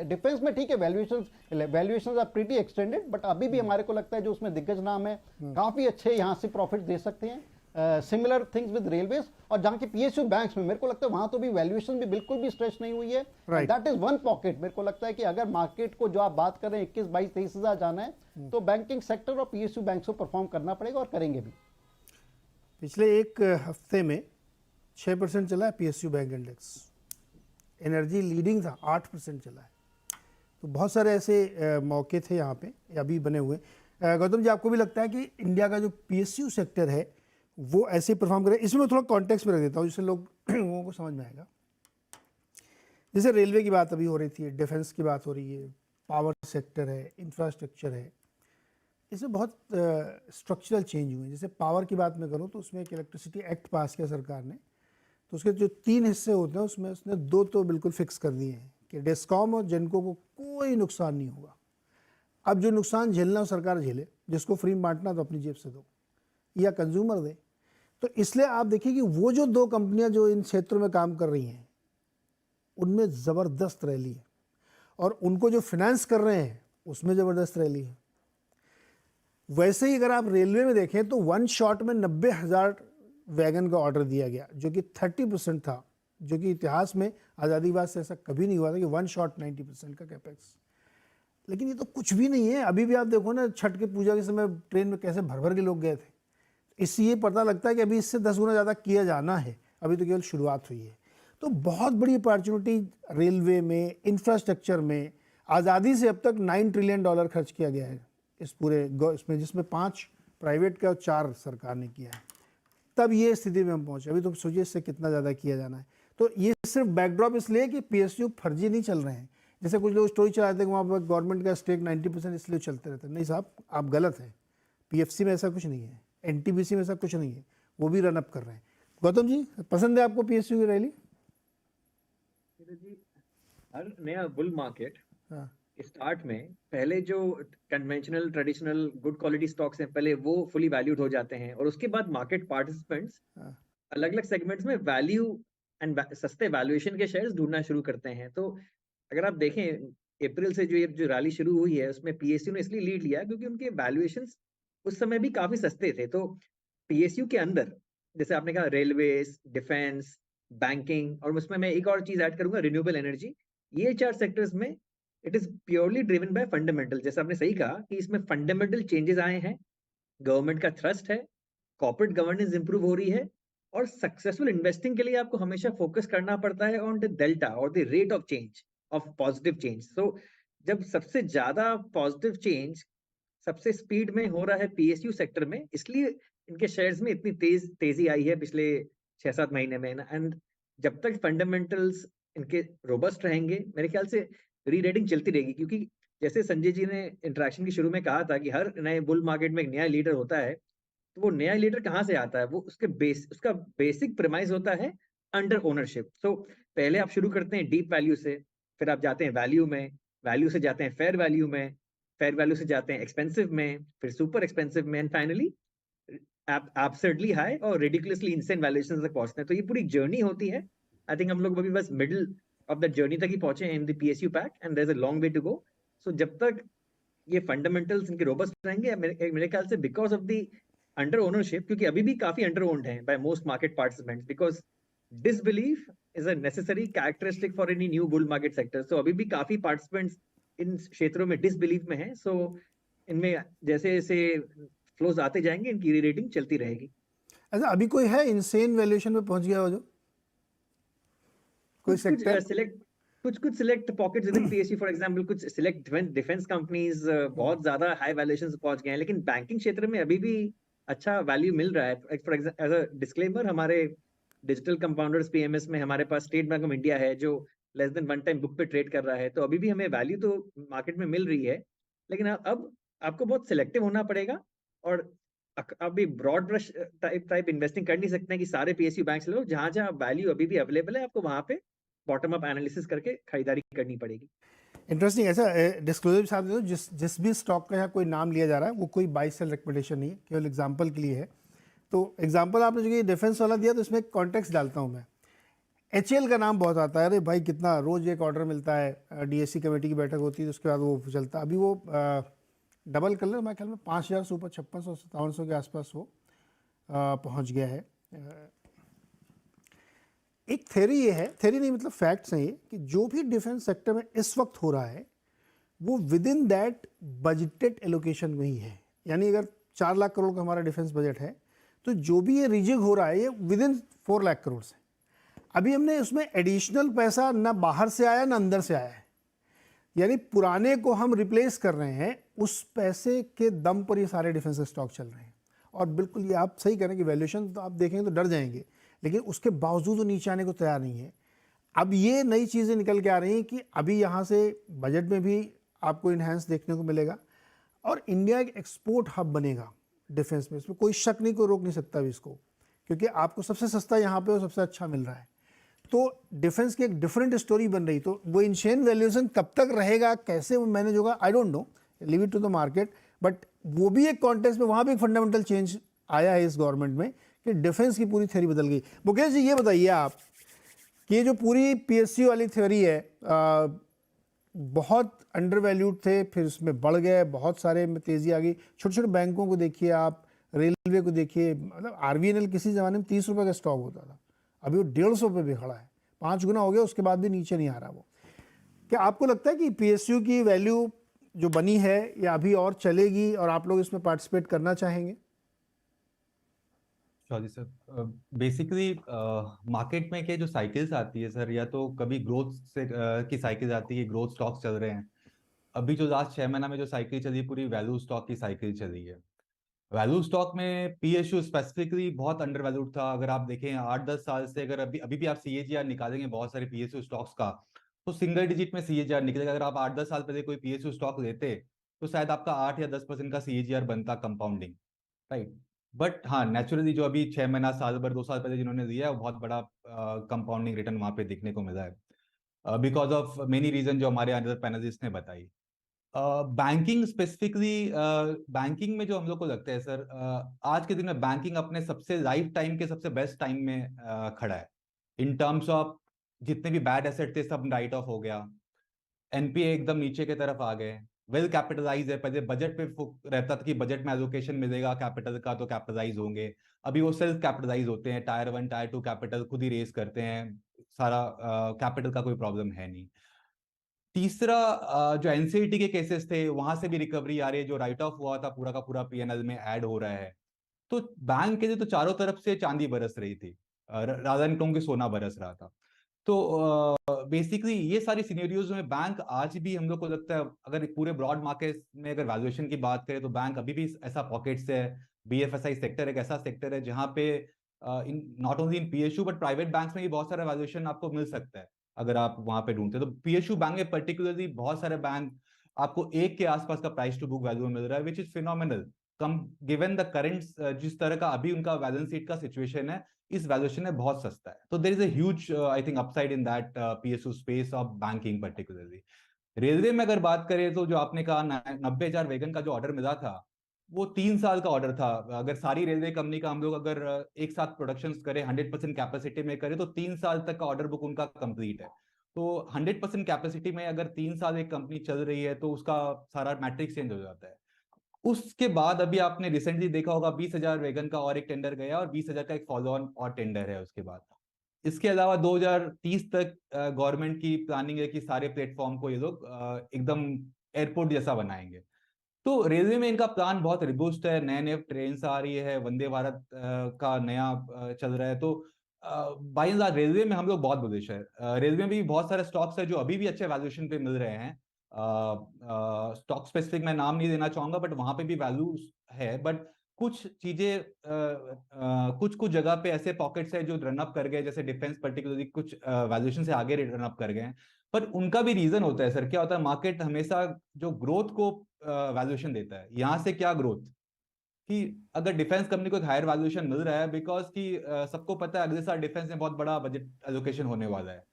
डिफेंस में ठीक है, valuations are pretty extended, but अभी भी हमारे को लगता है जो उसमें दिग्गज नाम है काफी अच्छे यहाँ से प्रॉफिट दे सकते हैं। सिमिलर थिंग्स विद रेलवेज, और जहां के पीएसयू बैंक्स में मेरे को लगता है वहां तो भी वैल्यूएशन भी बिल्कुल भी स्ट्रेच नहीं हुई है। That is one pocket. मेरे को लगता है कि अगर मार्केट को जो आप बात कर रहे हैं 21, 22, 23 हजार जाना है, तो बैंकिंग सेक्टर और पीएसयू बैंक्स को परफॉर्म करना पड़ेगा, और करेंगे भी। पिछले एक हफ्ते में 6% चला है PSU bank index, energy leading था, 8% चला है। तो बहुत सारे ऐसे मौके थे यहाँ पे अभी बने हुए। गौतम जी, आपको भी लगता है कि इंडिया का जो पीएसयू सेक्टर है वो ऐसे परफॉर्म करे? इसमें मैं थोड़ा कॉन्टेक्स्ट में रख देता हूँ जिससे लोगों को समझ में आएगा। जैसे रेलवे की बात अभी हो रही थी, डिफेंस की बात हो रही है, पावर सेक्टर है, इंफ्रास्ट्रक्चर है, इसमें बहुत स्ट्रक्चरल चेंज हुए हैं। जैसे पावर की बात मैं करूँ तो उसमें एक इलेक्ट्रिसिटी एक्ट पास किया सरकार ने, तो उसके जो 3 हिस्से होते हैं उसमें उसने 2 तो बिल्कुल फिक्स कर दिए हैं कि डिस्कॉम और जेनको को कोई नुकसान नहीं होगा। अब जो नुकसान झेलना हो सरकार झेले, जिसको फ्री बांटना तो अपनी जेब से दो या कंज्यूमर दे। तो इसलिए आप देखिए कि वो जो 2 कंपनियां जो इन क्षेत्रों में काम कर रही हैं उनमें ज़बरदस्त रैली है, और उनको जो फाइनेंस कर रहे हैं उसमें ज़बरदस्त रैली है। वैसे ही अगर आप रेलवे में देखें तो 1 शॉट में 90,000 वैगन का ऑर्डर दिया गया, जो कि 30% था, जो कि इतिहास में आज़ादी बाद से ऐसा कभी नहीं हुआ था कि 1 शॉट 90% का कैपेक्स। लेकिन ये तो कुछ भी नहीं है। अभी भी आप देखो ना, छठ के पूजा के समय ट्रेन में कैसे भर भर के लोग गए थे। इससे ये पता लगता है कि अभी इससे 10 गुना ज़्यादा किया जाना है, अभी तो केवल शुरुआत हुई है। तो बहुत बड़ी अपॉर्चुनिटी रेलवे में, इंफ्रास्ट्रक्चर में। आज़ादी से अब तक $9 ट्रिलियन खर्च किया गया है इस पूरे इसमें, जिसमें 5 प्राइवेट का और 4 सरकार ने किया है। तब ये स्थिति में हम पहुँचे। अभी तो सोचिए इससे कितना ज़्यादा किया जाना है। तो ये सिर्फ बैकड्रॉप इसलिए कि PSU फर्जी नहीं चल रहे हैं। जैसे कुछ लोग स्टोरी चलाते हैं कि वहाँ पर गवर्नमेंट का स्टेक 90% इसलिए चलते रहते हैं। नहीं साहब, आप गलत हैं। PFC में ऐसा कुछ नहीं है, NTPC में ऐसा कुछ नहीं है, वो भी रन अप कर रहे हैं। गौतम जी, पसंद है आपको PSU की रैली? जी, हर नया बुल मार्केट हाँ, स्टार्ट में पहले जो conventional traditional good quality stocks हैं, पहले वो फुली वैल्यूड हो जाते हैं, और उसके बाद मार्केट पार्टिसिपेंट्स हाँ, अलग अलग सेगमेंट्स में वैल्यू एंड सस्ते वैल्यूएशन के शेयर्स ढूंढना शुरू करते हैं। तो अगर आप देखें, अप्रैल से जो रैली शुरू हुई है, उसमें PSU ने इसलिए लीड लिया क्योंकि उनके वैल्यूएशंस उस समय भी काफी सस्ते थे। तो PSU के अंदर, जैसे आपने कहा, रेलवेज, डिफेंस, बैंकिंग, और उसमें मैं एक और चीज ऐड करूंगा, रिन्यूएबल एनर्जी। ये 4 सेक्टर्स में it is purely driven by fundamental. जैसे आपने सही कहा कि इसमें फंडामेंटल चेंजेस आए हैं, गवर्नमेंट का थ्रस्ट है, कॉर्पोरेट गवर्नेंस इंप्रूव हो रही है, और सक्सेसफुल इन्वेस्टिंग के लिए आपको हमेशा फोकस करना पड़ता है ऑन द डेल्टा और the rate of change, of positive change. So जब सबसे ज्यादा पॉजिटिव चेंज सबसे स्पीड में हो रहा है PSU सेक्टर में, इसलिए इनके शेयर्स में इतनी तेजी आई है पिछले 6-7 महीने में। एंड जब तक फंडामेंटल्स इनके रोबस्ट रहेंगे, मेरे ख्याल से रीरेटिंग चलती रहेगी। क्योंकि जैसे संजय जी ने इंटरेक्शन के शुरू में कहा था कि हर नए बुल मार्केट में एक नया लीडर होता है, तो वो नया लीडर कहाँ से आता है? वो उसका बेसिक प्रेमाइज होता है अंडर ओनरशिप। सो पहले आप शुरू करते हैं डीप वैल्यू से, फिर आप जाते हैं वैल्यू में, वैल्यू से जाते हैं फेयर वैल्यू में, फेयर वैल्यू से जाते हैं एक्सपेंसिव में, फिर सुपर एक्सपेंसिव में, एंड फाइनली एब्सर्डली हाई और रिडिकुलसली इनसेन वैल्यूएशंस तक पहुंचते हैं। तो ये पूरी जर्नी होती है। आई थिंक हम लोग अभी बस मिडिल ऑफ दैट जर्नी तक ही पहुंचे हैं in the PSU pack, and there is a long way to go. So जब तक ये फंडामेंटल्स इनके रोबस्ट रहेंगे, मेरे ख्याल से because of the under ownership, क्योंकि अभी भी काफी अंडर ओन्ड है by most market participants, because disbelief is a necessary characteristic for any new bull market sector. So अभी भी काफी participants इन क्षेत्रों में disbelief में हैं। So इनमें जैसे जैसे flows आते जाएंगे, इनकी रेटिंग चलती रहेगी। ऐसा अभी कोई है इनसेन वैल्यूएशन में पहुंच गया हो जो कोई सेक्टर? कुछ select pockets with PSU, for example कुछ सिलेक्ट डिफेंस कंपनीज बहुत ज्यादा हाई वैल्यूएशन से पहुंच गए हैं, लेकिन बैंकिंग क्षेत्र में अभी भी अच्छा वैल्यू मिल रहा है। For example, as a disclaimer, हमारे डिजिटल कंपाउंडर्स PMS में हमारे पास स्टेट बैंक ऑफ इंडिया है, जो लेस देन 1 टाइम बुक पे ट्रेड कर रहा है। तो अभी भी हमें वैल्यू तो मार्केट में मिल रही है, लेकिन अब आपको बहुत सिलेक्टिव होना पड़ेगा, और अभी ब्रॉड ब्रश टाइप इन्वेस्टिंग कर नहीं सकते हैं कि सारे PSU बैंक से लो। जहां जहां वैल्यू अभी भी अवेलेबल है, आपको वहां पे बॉटम अप एनालिसिस करके खरीदारी करनी पड़ेगी। इंटरेस्टिंग। ऐसा डिस्क्लोजर के साथ दे दो, जिस भी स्टॉक का यहाँ कोई नाम लिया जा रहा है वो कोई बाई सेल रिकमेंडेशन नहीं है, केवल एग्जांपल के लिए है। तो एग्जांपल आपने जो कि डिफेंस वाला दिया, तो इसमें कॉन्टेक्स्ट डालता हूँ मैं। HL का नाम बहुत आता है, अरे भाई कितना रोज एक ऑर्डर मिलता है, DSC कमेटी की बैठक होती है तो उसके बाद वो चलता। अभी वो डबल कलर मेरे ख्याल में 5,000 से ऊपर 5600-5700 के आसपास वो पहुँच गया है। एक थ्योरी ये है, थ्योरी नहीं मतलब फैक्ट्स हैं ये, कि जो भी डिफेंस सेक्टर में इस वक्त हो रहा है वो with in that budgeted allocation में ही है। यानी अगर 4 लाख करोड़ का हमारा डिफेंस बजट है, तो जो भी ये रिजिग हो रहा है ये विद इन 4 लाख करोड़ से। अभी हमने उसमें एडिशनल पैसा ना बाहर से आया ना अंदर से आया है, यानी पुराने को हम रिप्लेस कर रहे हैं, उस पैसे के दम पर ये सारे डिफेंस स्टॉक चल रहे हैं। और बिल्कुल ये आप सही कह रहे हैं कि वैल्यूएशन तो आप देखेंगे तो डर जाएंगे, लेकिन उसके बावजूद वो नीचे आने को तैयार नहीं है। अब ये नई चीज़ें निकल के आ रही हैं कि अभी यहाँ से बजट में भी आपको इन्हेंस देखने को मिलेगा, और इंडिया एक एक्सपोर्ट हब बनेगा डिफेंस में। इसमें कोई शक नहीं, कोई रोक नहीं सकता अभी इसको, क्योंकि आपको सबसे सस्ता यहाँ पे और सबसे अच्छा मिल रहा है। तो डिफेंस की एक डिफरेंट स्टोरी बन रही। तो वो इनशेन वैल्यूएशन कब तक रहेगा, कैसे वो मैनेज होगा, I don't know, leave it to the market. But वो भी एक कॉन्टेक्स्ट में, वहाँ भी एक फंडामेंटल चेंज आया है इस गवर्नमेंट में कि डिफेंस की पूरी थ्योरी बदल गई। मुकेश जी ये बताइए आप कि ये जो पूरी PSU वाली थ्योरी है, बहुत अंडर वैल्यूड थे, फिर उसमें बढ़ गए, बहुत सारे में तेज़ी आ गई। छोटे छोटे बैंकों को देखिए आप, रेलवे को देखिए, मतलब RVNL किसी ज़माने में 30 रुपये का स्टॉक होता था, अभी वो 150 रुपये पे खड़ा है, 5 गुना हो गया, उसके बाद भी नीचे नहीं आ रहा वो। क्या आपको लगता है कि PSU की वैल्यू जो बनी है या अभी और चलेगी और आप लोग इसमें पार्टिसिपेट करना चाहेंगे? सॉरी सर, बेसिकली मार्केट में क्या जो साइकिल्स आती है सर, या तो कभी ग्रोथ से की साइकिल्स आती है, ग्रोथ स्टॉक्स चल रहे हैं। अभी जो लास्ट 6 महीना में जो साइकिल चली है, पूरी वैल्यू स्टॉक की साइकिल चली है। वैल्यू स्टॉक में पीएसयू स्पेसिफिकली बहुत अंडर वैल्यूड था। अगर आप देखें 8-10 साल से, अगर अभी अभी भी आप सीएजीआर निकालेंगे बहुत सारे पीएसयू स्टॉक्स का, तो सिंगल डिजिट में सीएजीआर निकलेगा। अगर आप 8-10 साल पहले कोई पीएसयू स्टॉक लेते, तो शायद आपका 8 या 10% का सीएजीआर बनता कंपाउंडिंग, राइट। बट हाँ, नेचुरली जो अभी 6 महीना, साल भर, 2 साल पहले जिन्होंने लिया है, वो बहुत बड़ा कंपाउंडिंग रिटर्न वहां पे देखने को मिला है, बिकॉज ऑफ मेनी रीजन जो हमारे अंदर पैनलिस्ट ने बताई। बैंकिंग स्पेसिफिकली, बैंकिंग में जो हम लोग को लगता है सर, आज के दिन में बैंकिंग अपने सबसे लाइफ टाइम के सबसे बेस्ट टाइम में खड़ा है। इन टर्म्स ऑफ जितने भी बैड एसेट थे सब राइट ऑफ हो गया, एनपीए एकदम नीचे की तरफ आ गए, वेल कैपिटलाइज है। पहले बजट पे रहता था कि बजट में एलोकेशन मिलेगा कैपिटल का तो कैपिटलाइज होंगे, अभी वो सेल्फ कैपिटलाइज होते हैं, टायर 1 टायर 2 कैपिटल खुद ही रेस करते हैं, सारा कैपिटल का कोई प्रॉब्लम है नहीं। तीसरा, जो एनसीईटी के केसेस थे वहां से भी रिकवरी आ रही है, जो राइट ऑफ हुआ था पूरा का पूरा पीएनएल में ऐड हो रहा है। तो बैंक के लिए तो चारों तरफ से चांदी बरस रही थी, राधा ने कहूँ कि सोना बरस रहा था। तो बेसिकली ये सारी सिनेरियोज में बैंक आज भी हम लोग को लगता है, अगर पूरे ब्रॉड मार्केट में अगर वैल्यूएशन की बात करें, तो बैंक अभी भी ऐसा पॉकेट्स है। बीएफएसआई सेक्टर एक ऐसा सेक्टर है जहां पे in not only in PSU but private banks में भी बहुत सारा वैल्यूएशन आपको मिल सकता है अगर आप वहां पे ढूंढते। तो पीएसयू बैंक में पर्टिकुलरली बहुत सारे बैंक आपको 1 के आसपास का प्राइस टू बुक वैल्यू मिल रहा है, which is phenomenal come given the current, जिस तरह का अभी उनका बैलेंस शीट का सिचुएशन है, इस वैल्यूएशन में बहुत सस्ता है। तो there is a huge I think upside in that PSU space of banking particularly. Railway में अगर बात करें तो जो आपने कहा 90,000 वैगन का जो ऑर्डर मिला था, वो 3 साल का ऑर्डर था। अगर सारी रेलवे कंपनी का हम लोग अगर एक साथ प्रोडक्शन करें, 100% कैपेसिटी में करें, तो 3 साल तक का ऑर्डर बुक उनका कंप्लीट है। तो 100% कैपेसिटी में अगर 3 साल एक कंपनी चल रही है, तो उसका सारा मैट्रिक्स चेंज हो जाता है। उसके बाद अभी आपने रिसेंटली देखा होगा 20,000 वैगन का और एक टेंडर गया, और 20,000 का एक फॉलो ऑन और टेंडर है उसके बाद। इसके अलावा 2030 तक गवर्नमेंट की प्लानिंग है कि सारे प्लेटफॉर्म को ये लोग एकदम एयरपोर्ट जैसा बनाएंगे। तो रेलवे में इनका प्लान बहुत रिबूस्ट है, नए नए ट्रेन आ रही है, वंदे भारत का नया चल रहा है। तो बाई एंड लार्ज रेलवे में हम लोग बहुत बुलिश है। रेलवे में भी बहुत सारे स्टॉक्स है जो अभी भी अच्छे वैल्यूएशन पे मिल रहे हैं। स्टॉक स्पेसिफिक मैं नाम नहीं देना चाहूंगा, बट वहां पे भी वैल्यू है। बट कुछ चीजें कुछ कुछ जगह पे ऐसे पॉकेट्स है जो रन अप कर गए, जैसे डिफेंस पर्टिकुलरली कुछ वैल्यूएशन से आगे रन अप कर गए हैं। पर उनका भी रीजन होता है सर, क्या होता है, मार्केट हमेशा जो ग्रोथ को वैल्यूएशन देता है। यहाँ से क्या ग्रोथ, कि अगर डिफेंस कंपनी को एक हायर वैल्यूएशन मिल रहा है बिकॉज कि सबको पता है अगले साल डिफेंस में बहुत बड़ा बजट एलोकेशन होने वाला है,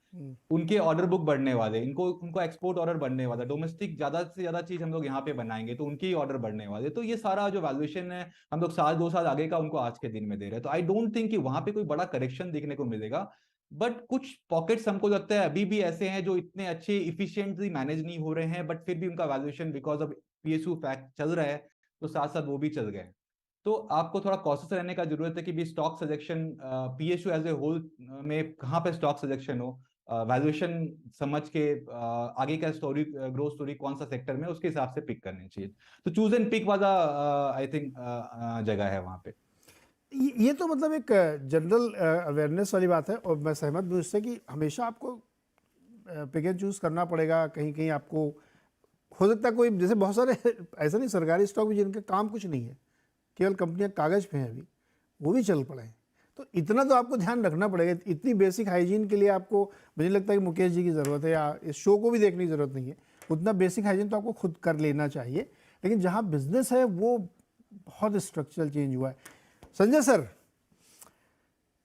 उनके ऑर्डर बुक बढ़ने वाले, इनको उनको एक्सपोर्ट ऑर्डर बढ़ने वाला, डोमेस्टिक ज्यादा से ज्यादा चीज हम लोग यहाँ पे बनाएंगे तो उनके ही ऑर्डर बढ़ने वाले। तो ये सारा जो वैल्यूएशन है हम लोग 1-2 साल आगे का उनको आज के दिन में दे रहे हैं। तो आई डोंट थिंक कि वहां पे कोई बड़ा करेक्शन देखने को मिलेगा। बट कुछ पॉकेट्स हमको लगता है अभी भी ऐसे हैं जो इतने अच्छे इफिशिएंटली मैनेज नहीं हो रहे हैं, बट फिर भी उनका valuation because of PSU fact चल रहा है, तो साथ साथ वो भी चल गए। तो आपको थोड़ा कॉशियस रहने का जरूरत है कि भी stock selection PSU as a whole में कहाँ पे स्टॉक सिलेक्शन हो, वैल्यूएशन समझ के आगे का स्टोरी, ग्रोथ स्टोरी कौन सा सेक्टर में, उसके हिसाब से पिक करनी चाहिए। तो चूज एंड पिक वाला आई थिंक जगह है वहां पे। ये तो मतलब एक जनरल अवेयरनेस वाली बात है, और मैं सहमत भी उससे कि हमेशा आपको पिक एंड चूज करना पड़ेगा। कहीं कहीं आपको हो सकता है कोई, जैसे बहुत सारे ऐसा नहीं, सरकारी स्टॉक भी जिनके काम कुछ नहीं है, केवल कंपनियां कागज पे हैं अभी, वो भी चल पड़े हैं। तो इतना तो आपको ध्यान रखना पड़ेगा। इतनी बेसिक हाइजीन के लिए आपको, मुझे लगता है कि मुकेश जी की ज़रूरत है, या इस शो को भी देखने की ज़रूरत नहीं है। उतना बेसिक हाइजीन तो आपको खुद कर लेना चाहिए। लेकिन जहाँ बिजनेस है वो बहुत स्ट्रक्चरल चेंज हुआ है। संजय सर,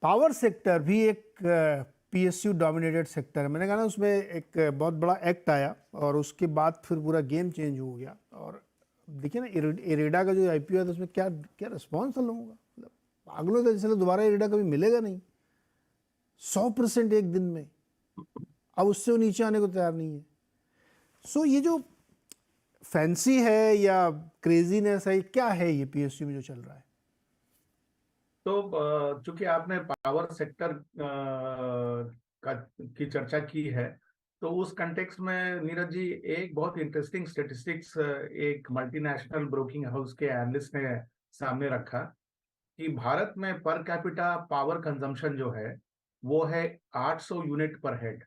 पावर सेक्टर भी एक पीएसयू डोमिनेटेड सेक्टर है। मैंने कहा ना, उसमें एक बहुत बड़ा एक्ट आया और उसके बाद फिर पूरा गेम चेंज हो गया। और देखिए ना, इरेडा का जो आईपीओ है तो उसमें क्या क्या रिस्पॉन्स था लोगों का, मतलब पागलों का, जैसे दोबारा इरेडा कभी मिलेगा नहीं। 100% एक दिन में, अब उससे वो नीचे आने को तैयार नहीं है। सो ये जो फैंसी है या क्रेजीनेस है, क्या है ये पीएसयू में जो चल रहा है? तो चूंकि आपने पावर सेक्टर की चर्चा की है, तो उस कंटेक्स्ट में नीरज जी एक बहुत इंटरेस्टिंग स्टेटिस्टिक्स एक मल्टीनेशनल ब्रोकिंग हाउस के एनालिस्ट ने सामने रखा कि भारत में पर कैपिटा पावर कंजम्पशन जो है वो है 800 यूनिट पर हेड।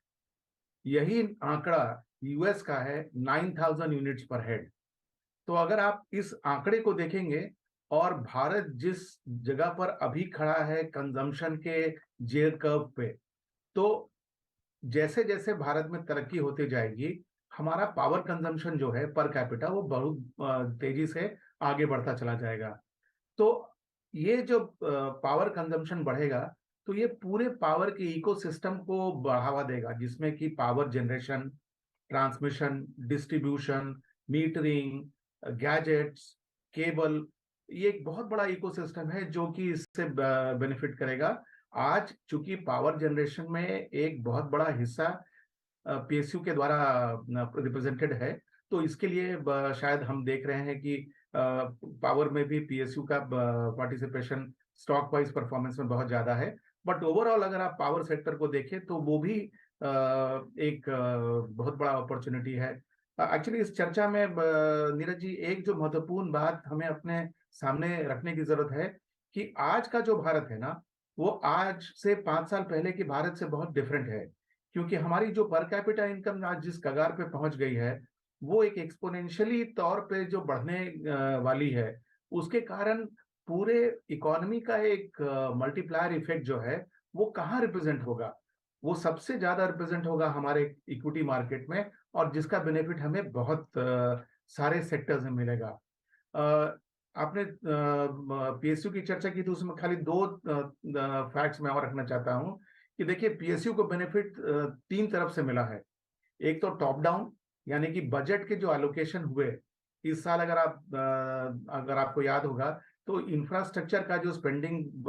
यही आंकड़ा यूएस का है 9000 यूनिट्स पर हेड। तो अगर आप इस आंकड़े को देखेंगे और भारत जिस जगह पर अभी खड़ा है कंजम्पशन के जे कर्व पे, तो जैसे जैसे भारत में तरक्की होती जाएगी हमारा पावर कंजम्पशन जो है पर कैपिटा वो बहुत तेजी से आगे बढ़ता चला जाएगा। तो ये जो पावर कंजम्पशन बढ़ेगा तो ये पूरे पावर के इकोसिस्टम को बढ़ावा देगा, जिसमें कि power generation, transmission, distribution, metering, gadgets, cable, ये एक बहुत बड़ा इकोसिस्टम है जो कि इससे बेनिफिट करेगा। आज चूंकि पावर जनरेशन में एक बहुत बड़ा हिस्सा पीएसयू के द्वारा रिप्रेजेंटेड है, तो इसके लिए शायद हम देख रहे हैं कि पावर में भी पीएसयू का पार्टिसिपेशन स्टॉक वाइज परफॉर्मेंस में बहुत ज्यादा है। बट ओवरऑल अगर आप पावर सेक्टर को देखें तो वो भी एक बहुत बड़ा अपॉर्चुनिटी है। एक्चुअली इस चर्चा में नीरज जी एक जो महत्वपूर्ण बात हमें अपने सामने रखने की जरूरत है कि आज का जो भारत है ना, वो आज से 5 साल पहले के भारत से बहुत डिफरेंट है, क्योंकि हमारी जो पर कैपिटा इनकम आज जिस कगार पे पहुंच गई है वो एक एक्सपोनेंशियली तौर पे जो बढ़ने वाली है, उसके कारण पूरे इकोनॉमी का एक मल्टीप्लायर इफेक्ट जो है वो कहाँ रिप्रेजेंट होगा, वो सबसे ज्यादा रिप्रेजेंट होगा हमारे इक्विटी मार्केट में, और जिसका बेनिफिट हमें बहुत सारे सेक्टर्स में मिलेगा। आपने पीएसयू की चर्चा की तो उसमें खाली 2 फैक्ट्स मैं और रखना चाहता हूं कि देखिए पीएसयू को बेनिफिट 3 तरफ से मिला है। एक तो टॉप डाउन, यानी कि बजट के जो एलोकेशन हुए इस साल, अगर आपको याद होगा तो इंफ्रास्ट्रक्चर का जो स्पेंडिंग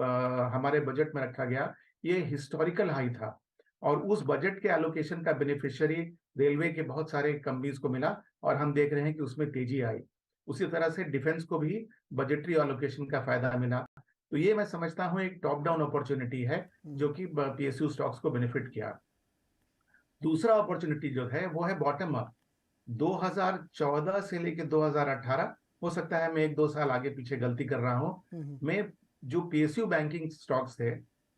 हमारे बजट में रखा गया ये हिस्टोरिकल हाई था, और उस बजट के एलोकेशन का बेनिफिशियरी रेलवे के बहुत सारे कंपनीज को मिला और हम देख रहे हैं कि उसमें तेजी आई। उसी तरह से डिफेंस को भी बजटरी एलोकेशन का फायदा मिला। तो ये मैं समझता हूं एक टॉप डाउन अपॉर्चुनिटी है जो कि पीएसयू स्टॉक्स को बेनिफिट किया। दूसरा अपॉर्चुनिटी जो है वो है बॉटम अप। 2014 से लेके 2018, हो सकता है मैं 1-2 साल आगे पीछे गलती कर रहा हूं, मैं जो पीएसयू बैंकिंग स्टॉक्स थे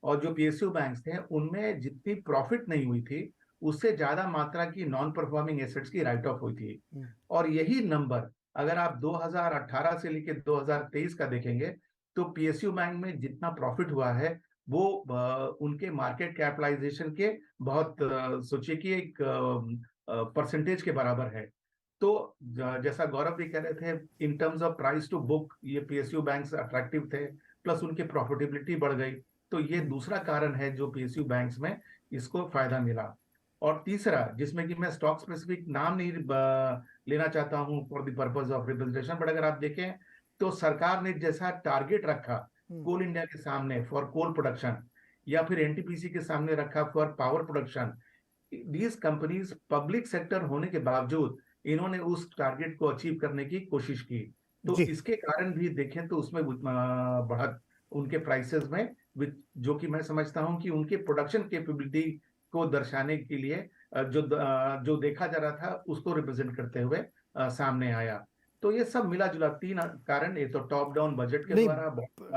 और जो पीएसयू बैंक्स थे उनमें जितनी प्रॉफिट नहीं हुई थी उससे ज्यादा मात्रा की नॉन परफॉर्मिंग एसेट्स की राइट ऑफ हुई थी। और यही नंबर अगर आप 2018 से लेके 2023 का देखेंगे तो पीएसयू बैंक में जितना प्रॉफिट हुआ है वो उनके मार्केट कैपिटलाइजेशन के बहुत सोचिए कि एक परसेंटेज के बराबर है। तो जैसा गौरव भी कह रहे थे, in terms of price to book ये पीएसयू बैंक्स अट्रैक्टिव थे, प्लस उनकी प्रॉफिटेबिलिटी बढ़ गई, तो ये दूसरा कारण है जो पीएसयू बैंक्स में इसको फायदा मिला। और तीसरा, जिसमें कि मैं स्टॉक स्पेसिफिक नाम नहीं लेना चाहता हूं for the purpose of representation, but अगर आप देखें तो सरकार ने जैसा टारगेट रखा कोल इंडिया के सामने फॉर कोल प्रोडक्शन, या फिर एनटीपीसी के सामने रखा for power production, these companies public sector होने के बावजूद इन्होंने उस टारगेट को अचीव करने की कोशिश की। तो इसके कारण भी देखें तो उसमें बढ़त उनके प्राइसेस में, जो कि मैं समझता हूं कि उनके प्रोडक्शन कैपेबिलिटी को दर्शाने के लिए जो देखा जा रहा था उसको रिप्रेजेंट करते हुए सामने आया। तो ये सब मिला जुला 3 कारण, एक तो टॉप डाउन बजट के द्वारा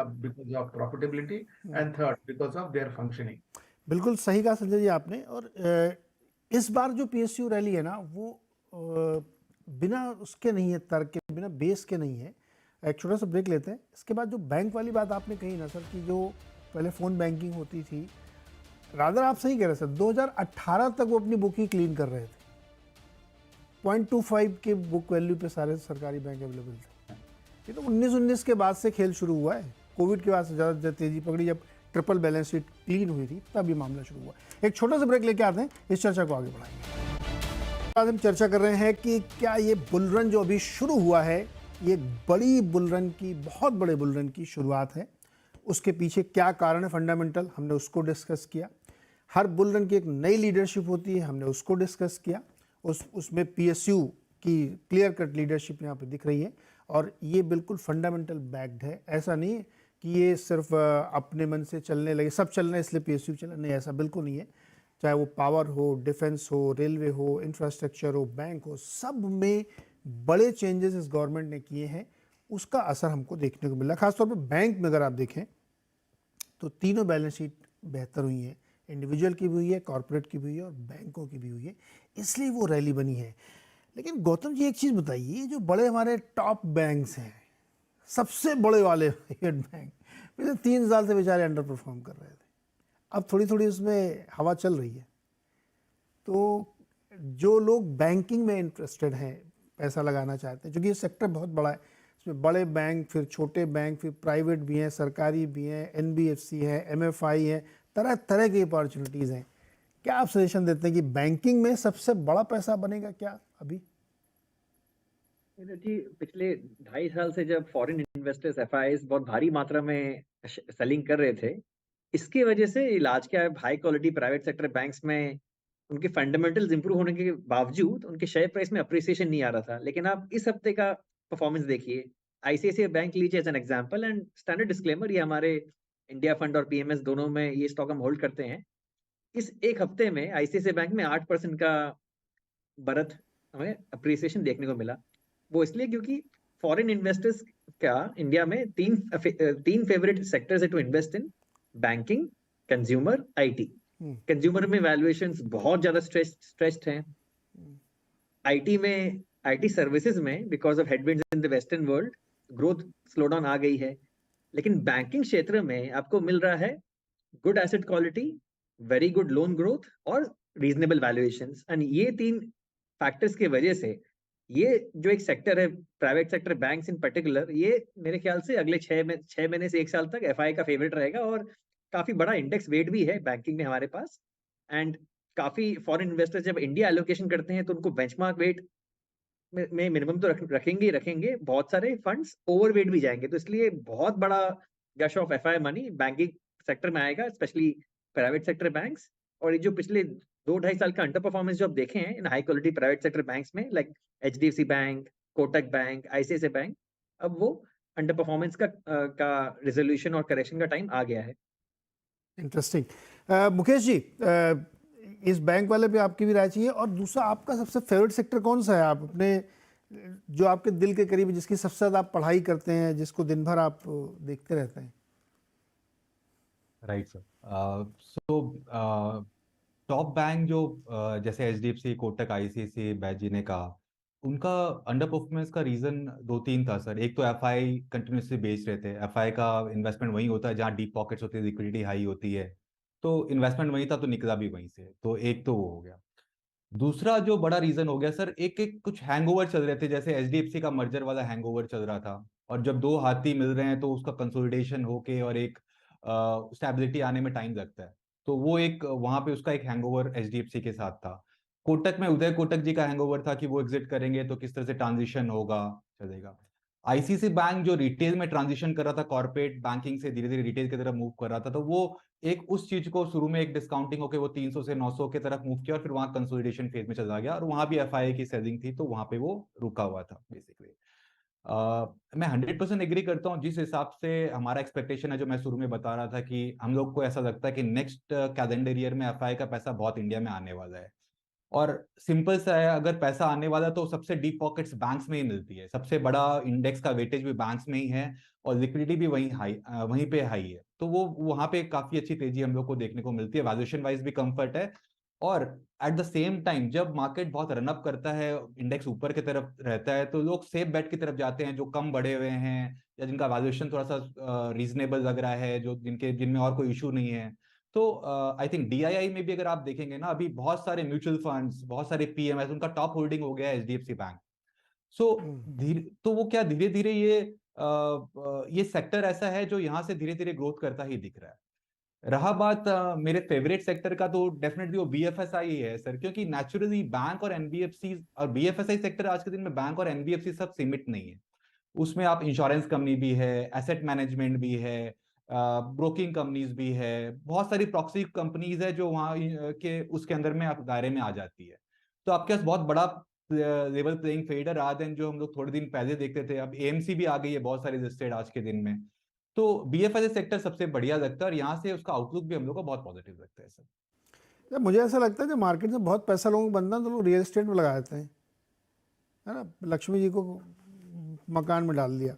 because of profitability, and third because of their functioning. बिल्कुल सही कहा संजय जी आपने। और इस बार जो पीएसयू रैली है ना वो बिना उसके नहीं है, तर्क के, बिना बेस के नहीं है। एक छोटा सा ब्रेक लेते हैं, इसके बाद जो बैंक वाली बात आपने कही ना सर, कि जो पहले फ़ोन बैंकिंग होती थी, रादर आप सही कह रहे सर, 2018 तक वो अपनी बुक ही क्लीन कर रहे थे, 0.25 के बुक वैल्यू पे सारे सरकारी बैंक अवेलेबल थे। ये तो 19 के बाद से खेल शुरू हुआ है, कोविड के बाद से ज़्यादा तेज़ी पकड़ी, जब ट्रिपल बैलेंस शीट क्लीन हुई थी तब ये मामला शुरू हुआ। एक छोटा सा ब्रेक लेके आते हैं, इस चर्चा को आगे बढ़ाएंगे। आज हम चर्चा कर रहे हैं कि क्या ये बुल रन जो अभी शुरू हुआ है, ये बड़ी बुल रन की, बहुत बड़े बुल रन की शुरुआत है, उसके पीछे क्या कारण है फंडामेंटल, हमने उसको डिस्कस किया। हर बुल रन की एक नई लीडरशिप होती है, हमने उसको डिस्कस किया। उसमें पीएसयू की क्लियर कट लीडरशिप यहाँ पे दिख रही है, और ये बिल्कुल फंडामेंटल बैक्ड है। ऐसा नहीं कि ये सिर्फ अपने मन से चलने लगे, सब चल रहे हैं इसलिए पीएसयू चला, नहीं, ऐसा बिल्कुल नहीं है। चाहे वो पावर हो, डिफेंस हो, रेलवे हो, इंफ्रास्ट्रक्चर हो, बैंक हो, सब में बड़े चेंजेस इस गवर्नमेंट ने किए हैं। उसका असर हमको देखने को मिला। खासतौर पर बैंक में अगर आप देखें तो तीनों बैलेंस शीट बेहतर हुई है, इंडिविजुअल की भी हुई है, कॉर्पोरेट की भी हुई है और बैंकों की भी हुई है, इसलिए वो रैली बनी है। लेकिन गौतम जी एक चीज़ बताइए, जो बड़े हमारे टॉप बैंक्स हैं, सबसे बड़े वाले प्राइवेट बैंक, पिछले 3 साल से बेचारे अंडर परफॉर्म कर रहे थे, अब थोड़ी थोड़ी उसमें हवा चल रही है। तो जो लोग बैंकिंग में इंटरेस्टेड हैं, पैसा लगाना चाहते हैं, क्योंकि ये सेक्टर बहुत बड़ा है, इसमें बड़े बैंक, फिर छोटे बैंक, फिर प्राइवेट भी हैं, सरकारी भी हैं, एनबीएफसी है, एमएफआई है, तरह तरह की अपॉर्चुनिटीज़ हैं। क्या आप सजेशन देते हैं कि बैंकिंग में सबसे बड़ा पैसा बनेगा क्या अभी? जी, पिछले 2.5 साल से जब फॉरेन इन्वेस्टर्स एफआईआईज बहुत भारी मात्रा में सेलिंग कर रहे थे, इसकी वजह से इलाज क्या है, high quality private sector banks में उनके फंडामेंटल्स इंप्रूव होने के बावजूद उनके शेयर प्राइस में अप्रिसिएशन नहीं आ रहा था। लेकिन आप इस हफ्ते का परफॉर्मेंस देखिए, आईसीआईसीआई बैंक लीजिए as an example, and standard disclaimer, ये हमारे इंडिया फंड और पीएमएस दोनों में ये स्टॉक हम होल्ड करते हैं। इस एक हफ्ते में आईसीआईसीआई बैंक में 8% का बढ़त हमें अप्रिसिएशन देखने को मिला। वो इसलिए क्योंकि फॉरेन इन्वेस्टर्स का इंडिया में तीन फेवरेट सेक्टर्स है to invest in: banking, consumer, IT. Consumer में वैल्यूएशंस बहुत ज्यादा स्ट्रेस्ड हैं। आईटी में, आईटी सर्विसेज में because of headwinds in the western world growth slowdown आ गई है। लेकिन बैंकिंग क्षेत्र में आपको मिल रहा है good asset quality, very good loan growth और रीजनेबल वैल्यूएशंस। एंड ये 3 फैक्टर्स की वजह से ये जो एक सेक्टर है, private sector banks in particular, ये मेरे ख्याल से अगले 6 महीने से 1 साल तक एफआई का फेवरेट रहेगा। और काफी बड़ा इंडेक्स वेट भी है बैंकिंग में हमारे पास। एंड काफी फॉरेन इन्वेस्टर्स जब इंडिया एलोकेशन करते हैं तो उनको बेंचमार्क वेट में मिनिमम तो रखेंगे ही रखेंगे, बहुत सारे फंड्स ओवरवेट भी जाएंगे। तो इसलिए बहुत बड़ा gush of FI money banking sector में आएगा, स्पेशली प्राइवेट सेक्टर बैंक्स। और ये जो पिछले 2-2.5 साल का अंडर परफॉर्मेंस जो आप देखे हैं in high quality private sector banks में, like HDFC bank, Kotak bank, ICICI bank, अब वो अंडर परफॉर्मेंस का रिजोल्यूशन और करेक्शन का टाइम आ गया है। इंटरेस्टिंग। मुकेश जी, इस बैंक वाले पे आपकी भी राय चाहिए। और दूसरा, आपका सबसे फेवरेट सेक्टर कौन सा है? आप अपने, जो आपके दिल के करीब, जिसकी सबसे ज़्यादा आप पढ़ाई करते हैं, जिसको दिन भर आप देखते रहते हैं? Right sir. So top bank जो जैसे एचडीएफसी, कोटक, आईसीआईसीआई, बैजी ने कहा, उनका अंडर परफॉर्मेंस का रीजन 2-3 था सर। एक तो एफआई कंटिन्यूसली बेच रहे थे। एफआई का इन्वेस्टमेंट वहीं होता है जहां डीप पॉकेट्स होती है, लिक्विडिटी हाई होती है, तो इन्वेस्टमेंट वहीं था तो निकला भी वहीं से। तो एक तो वो हो गया। दूसरा जो बड़ा रीजन हो गया सर, एक एक कुछ हैंगओवर चल रहे थे, जैसे एचडीएफसी का मर्जर वाला हैंगओवर चल रहा था। और जब दो हाथी मिल रहे हैं तो उसका कंसोलिडेशन होके और एक स्टेबिलिटी आने में टाइम लगता है। तो वो एक वहां पे उसका एक हैंगओवर एचडीएफसी के साथ था। कोटक में उदय कोटक जी का हैंगओवर था कि वो एग्जिट करेंगे तो किस तरह से ट्रांजिशन होगा, चलेगा। आईसीआईसीआई बैंक जो रिटेल में ट्रांजिशन कर रहा था, कॉर्पोरेट बैंकिंग से धीरे धीरे रिटेल की तरफ मूव कर रहा था, तो वो एक उस चीज को शुरू में एक डिस्काउंटिंग होकर वो 300 से 900 के तरफ मूव किया और फिर वहां कंसोलिडेशन फेज में चला गया और वहां भी एफआईआई की सेलिंग थी तो वहां पे वो रुका हुआ था बेसिकली। मैं 100% एग्री करता हूँ। जिस हिसाब से हमारा एक्सपेक्टेशन है, जो मैं शुरू में बता रहा था कि हम लोग को ऐसा लगता है कि नेक्स्ट कैलेंडर ईयर में एफआईआई का पैसा बहुत इंडिया में आने वाला है। और सिंपल सा है, अगर पैसा आने वाला तो सबसे डीप पॉकेट्स बैंक्स में ही मिलती है, सबसे बड़ा इंडेक्स का वेटेज भी बैंक्स में ही है और लिक्विडिटी भी वहीं पे हाई है। तो वो वहां पे काफी अच्छी तेजी हम लोग को देखने को मिलती है, वैल्यूएशन वाइज भी कंफर्ट है। और एट द सेम टाइम जब मार्केट बहुत रनअप करता है, इंडेक्स ऊपर की तरफ रहता है, तो लोग सेफ बेट की तरफ जाते हैं जो कम बढ़े हुए हैं या जिनका वैल्यूएशन थोड़ा सा रीजनेबल लग रहा है, जो जिनमें और कोई इशू नहीं है। तो आई थिंक डीआईआई में भी अगर आप देखेंगे ना, अभी बहुत सारे म्यूचुअल फंड्स, बहुत सारे पीएमएस, उनका टॉप होल्डिंग हो गया है एचडीएफसी बैंक। सो तो वो क्या धीरे धीरे ये सेक्टर ऐसा है जो यहाँ से धीरे धीरे ग्रोथ करता ही दिख रहा है। रहा बात मेरे फेवरेट सेक्टर का, तो डेफिनेटली वो बीएफएसआई ही है सर, क्योंकि नेचुरली बैंक और एनबीएफसी और बीएफएसआई सेक्टर आज के दिन में बैंक और एनबीएफसी सब सीमित नहीं है। उसमें आप इंश्योरेंस कंपनी भी है, एसेट मैनेजमेंट भी है, ब्रोकिंग कंपनीज भी है, बहुत सारी प्रॉक्सी कंपनीज है जो वहाँ के उसके अंदर में आप दायरे में आ जाती है। तो आपके पास बहुत बड़ा लेवल प्लेइंग फील्ड है, रात दिन जो हम लोग थोड़े दिन पहले देखते थे। अब एएमसी भी आ गई है बहुत सारी लिस्टेड आज के दिन में। तो बीएफएसआई सेक्टर सबसे बढ़िया लगता है और यहाँ से उसका आउटलुक भी हम लोग को बहुत पॉजिटिव लगता है सर। जब मुझे ऐसा लगता है जब मार्केट में बहुत पैसा लोगों को बनता है तो लोग रियल एस्टेट में लगा देते हैं, है ना। लक्ष्मी जी को मकान में डाल दिया।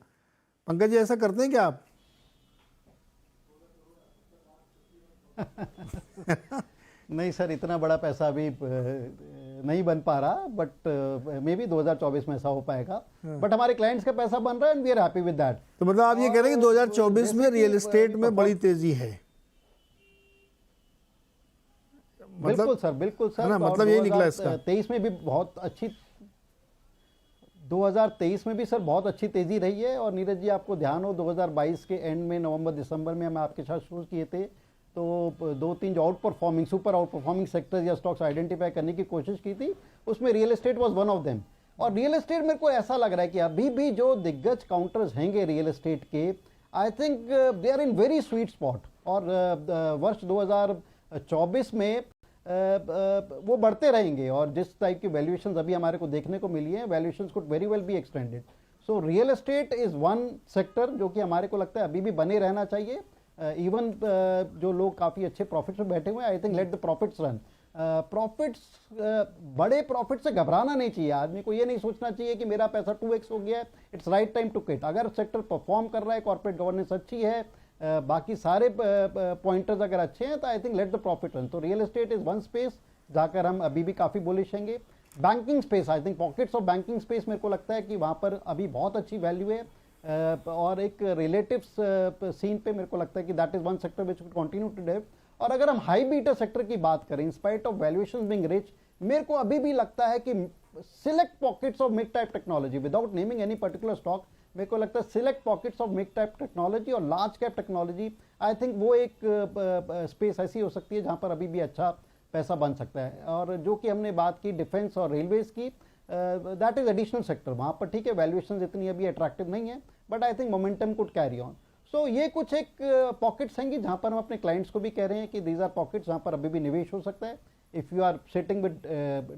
पंकज जी ऐसा करते हैं क्या आप? नहीं सर, इतना बड़ा पैसा अभी नहीं बन पा रहा, बट मे बी 2024 में ऐसा हो पाएगा। बट हमारे क्लाइंट्स का पैसा बन रहा है and we are happy with that. तो मतलब आप ये कह रहे हैं कि 2024 में रियल एस्टेट में बड़ी तेजी है? बिल्कुल सर, बिल्कुल सर। है ना, मतलब ये निकला इसका। 2023 में भी बहुत अच्छी 2023 में भी सर बहुत अच्छी तेजी रही है। और नीरज जी आपको ध्यान हो 2022 के एंड में नवंबर दिसंबर में हम आपके साथ शोज किए थे, तो 2-3 जो सुपर आउट परफॉर्मिंग सेक्टर्स या स्टॉक्स आइडेंटिफाई करने की कोशिश की थी, उसमें real estate was one of them. और रियल एस्टेट मेरे को ऐसा लग रहा है कि अभी भी जो दिग्गज काउंटर्स हैंगे रियल एस्टेट के, I think they are in very sweet spot. और वर्ष 2024 में वो बढ़ते रहेंगे। और जिस टाइप की वैल्यूएशंस अभी हमारे को देखने को मिली है, valuations could very well be extended. So real estate is one sector जो कि हमारे को लगता है अभी भी बने रहना चाहिए। इवन जो लोग काफ़ी अच्छे प्रॉफिट्स में बैठे हुए हैं, आई think let the profits run. Profits, बड़े प्रॉफिट से घबराना नहीं चाहिए। आदमी को ये नहीं सोचना चाहिए कि मेरा पैसा 2x हो गया है, it's right time to kit. अगर सेक्टर परफॉर्म कर रहा है, कॉर्पोरेट गवर्नेंस अच्छी है, बाकी सारे पॉइंटर्स अगर अच्छे हैं, तो I think let the profit run. तो real estate is one space जाकर हम अभी भी काफ़ी बुलिश हैंगे। Banking space, I think pockets of banking space मेरे को लगता है कि वहाँ पर अभी बहुत अच्छी वैल्यू है। और एक रिलेटिव सीन पे मेरे को लगता है कि that is one sector which will continue to develop. और अगर हम हाई बीटा सेक्टर की बात करें, in spite of valuations being rich, मेरे को अभी भी लगता है कि select pockets of mid type technology, without naming any particular stock, मेरे को लगता है select pockets of mid type technology और large cap technology, I think वो एक स्पेस ऐसी हो सकती है जहां पर अभी भी अच्छा पैसा बन सकता है। और जो कि हमने बात की डिफेंस और रेलवेज की, दैट इज एडिशनल सेक्टर। वहाँ पर ठीक है वैल्यूएशन इतनी अभी अट्रैक्टिव नहीं है, but I think momentum could carry on. So ये कुछ एक पॉकेट्स हैं जहाँ पर हम अपने क्लाइंट्स को भी कह रहे हैं कि दीज आर पॉकेट्स जहाँ पर अभी भी निवेश हो सकता है। If you are sitting with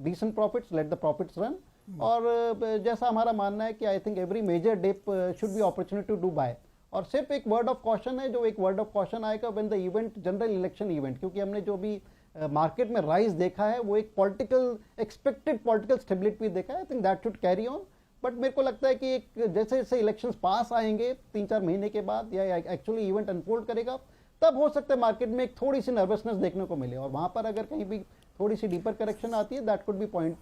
decent profits, let the profits run. और जैसा हमारा मानना है कि I think every major dip should be opportunity to do buy. और सिर्फ एक वर्ड ऑफ कॉशन है, जो एक वर्ड ऑफ कॉशन आएगा when the event, general election event, क्योंकि हमने जो भी मार्केट में राइज देखा है वो एक पॉलिटिकल एक्सपेक्टेड पॉलिटिकल स्टेबिलिटी देखा है। I think that should carry on. But मेरे को लगता है कि एक जैसे जैसे इलेक्शंस पास आएंगे 3-4 महीने के बाद, या एक्चुअली इवेंट अनफोल्ड करेगा, तब हो सकता है मार्केट में एक थोड़ी सी नर्वसनेस देखने को मिले। और वहाँ पर अगर कहीं भी थोड़ी सी डीपर करेक्शन आती है, that could be point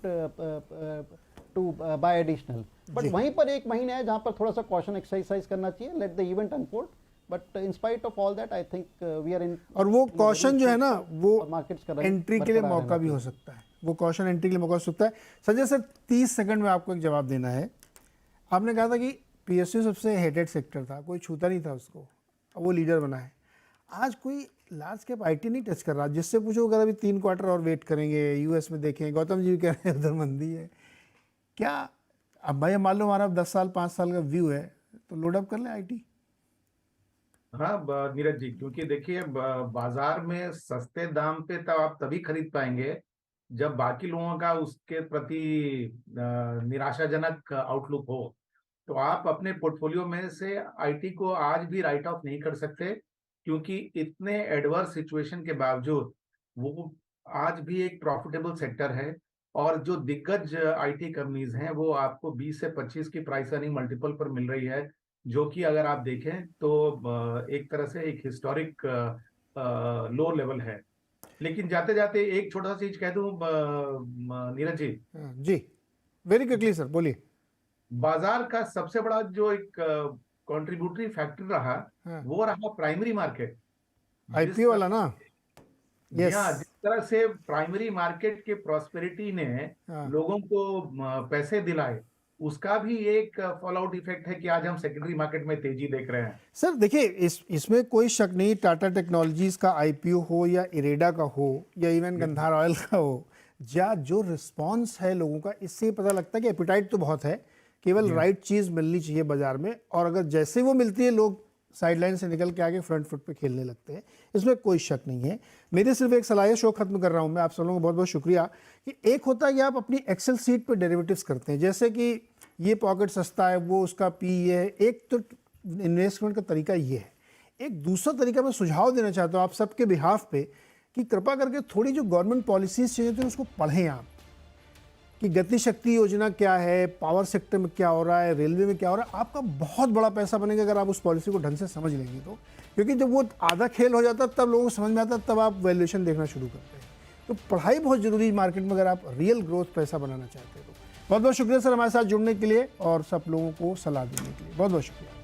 two bye additional. But वहीं पर एक महीना है जहाँ पर थोड़ा सा कॉशन एक्सरसाइज करना चाहिए, let the event unfold. But in spite of all that I think we are in. और वो कॉशन जो है ना, वो मार्केट्स एंट्री के लिए मौका भी हो सकता है। वो कॉशन एंट्री के लिए मौका हो सकता है। संजय सर, 30 सेकंड में आपको एक जवाब देना है। आपने कहा था कि पीएसयू सबसे हेटेड सेक्टर था, कोई छूता नहीं था उसको, वो लीडर बना है। आज कोई लार्ज कैप आईटी नहीं टच कर रहा। जिससे पूछो अगर अभी 3 क्वार्टर और वेट करेंगे, यूएस में देखें, गौतम जी भी कह रहे हैं उधर मंदी है क्या। अब भाई मान लो हमारा 10 साल 5 साल का व्यू है, तो लोडअप कर लें आईटी। हाँ नीरज जी, क्योंकि देखिए बाजार में सस्ते दाम पे तो आप तभी खरीद पाएंगे जब बाकी लोगों का उसके प्रति निराशाजनक आउटलुक हो। तो आप अपने पोर्टफोलियो में से आईटी को आज भी राइट ऑफ नहीं कर सकते, क्योंकि इतने एडवर्स सिचुएशन के बावजूद वो आज भी एक प्रॉफिटेबल सेक्टर है। और जो दिग्गज आईटी कंपनीज हैं वो आपको 20 से 25 की प्राइस अर्निंग मल्टीपल पर मिल रही है, जो कि अगर आप देखें तो एक तरह से एक हिस्टोरिक लो लेवल है। लेकिन जाते जाते एक छोटा सा चीज कह दूं नीरज जी। जी वेरी क्विकली सर, बोलिए। बाजार का सबसे बड़ा जो एक कंट्रीब्यूटरी फैक्टर रहा, वो रहा प्राइमरी मार्केट, आईपीओ वाला ना। जिस तरह से प्राइमरी मार्केट के प्रॉस्पेरिटी ने लोगों को पैसे दिलाए, उसका भी एक फॉल आउट इफेक्ट है कि आज हम सेकेंडरी मार्केट में तेजी देख रहे हैं। सर देखिए, इसमें कोई शक नहीं, टाटा टेक्नोलॉजीज का आईपीओ हो या इरेडा का हो या इवन गंधार ऑयल का हो, या जो रिस्पांस है लोगों का, इससे पता लगता है कि एपिटाइट तो बहुत है, केवल राइट चीज़ मिलनी चाहिए बाजार में। और अगर जैसे वो मिलती है, लोग साइडलाइन से निकल के आगे फ्रंट फुट पे खेलने लगते हैं, इसमें कोई शक नहीं है। मेरी सिर्फ एक सलाह है, शो खत्म कर रहा हूं मैं। आप सब लोगों को बहुत बहुत शुक्रिया। कि एक होता है कि आप अपनी एक्सेल सीट पे डेरिवेटिव्स करते हैं, जैसे कि ये पॉकेट सस्ता है, वो उसका पी है। एक तो इन्वेस्टमेंट का तरीका ये है। एक दूसरा तरीका मैं सुझाव देना चाहता हूँ आप सबके बिहाफ पे, कि कृपा करके थोड़ी जो गवर्नमेंट पॉलिसीज चाहिए थी उसको पढ़ें आप, कि गति शक्ति योजना क्या है, पावर सेक्टर में क्या हो रहा है, रेलवे में क्या हो रहा है। आपका बहुत बड़ा पैसा बनेगा अगर आप उस पॉलिसी को ढंग से समझ लेंगे तो, क्योंकि जब वो आधा खेल हो जाता तब लोगों को समझ में आता, तब आप वैल्यूएशन देखना शुरू करते हैं। तो पढ़ाई बहुत जरूरी है मार्केट में अगर आप रियल ग्रोथ पैसा बनाना चाहते हैं तो। बहुत बहुत शुक्रिया सर हमारे साथ जुड़ने के लिए और सब लोगों को सलाह देने के लिए, बहुत बहुत शुक्रिया।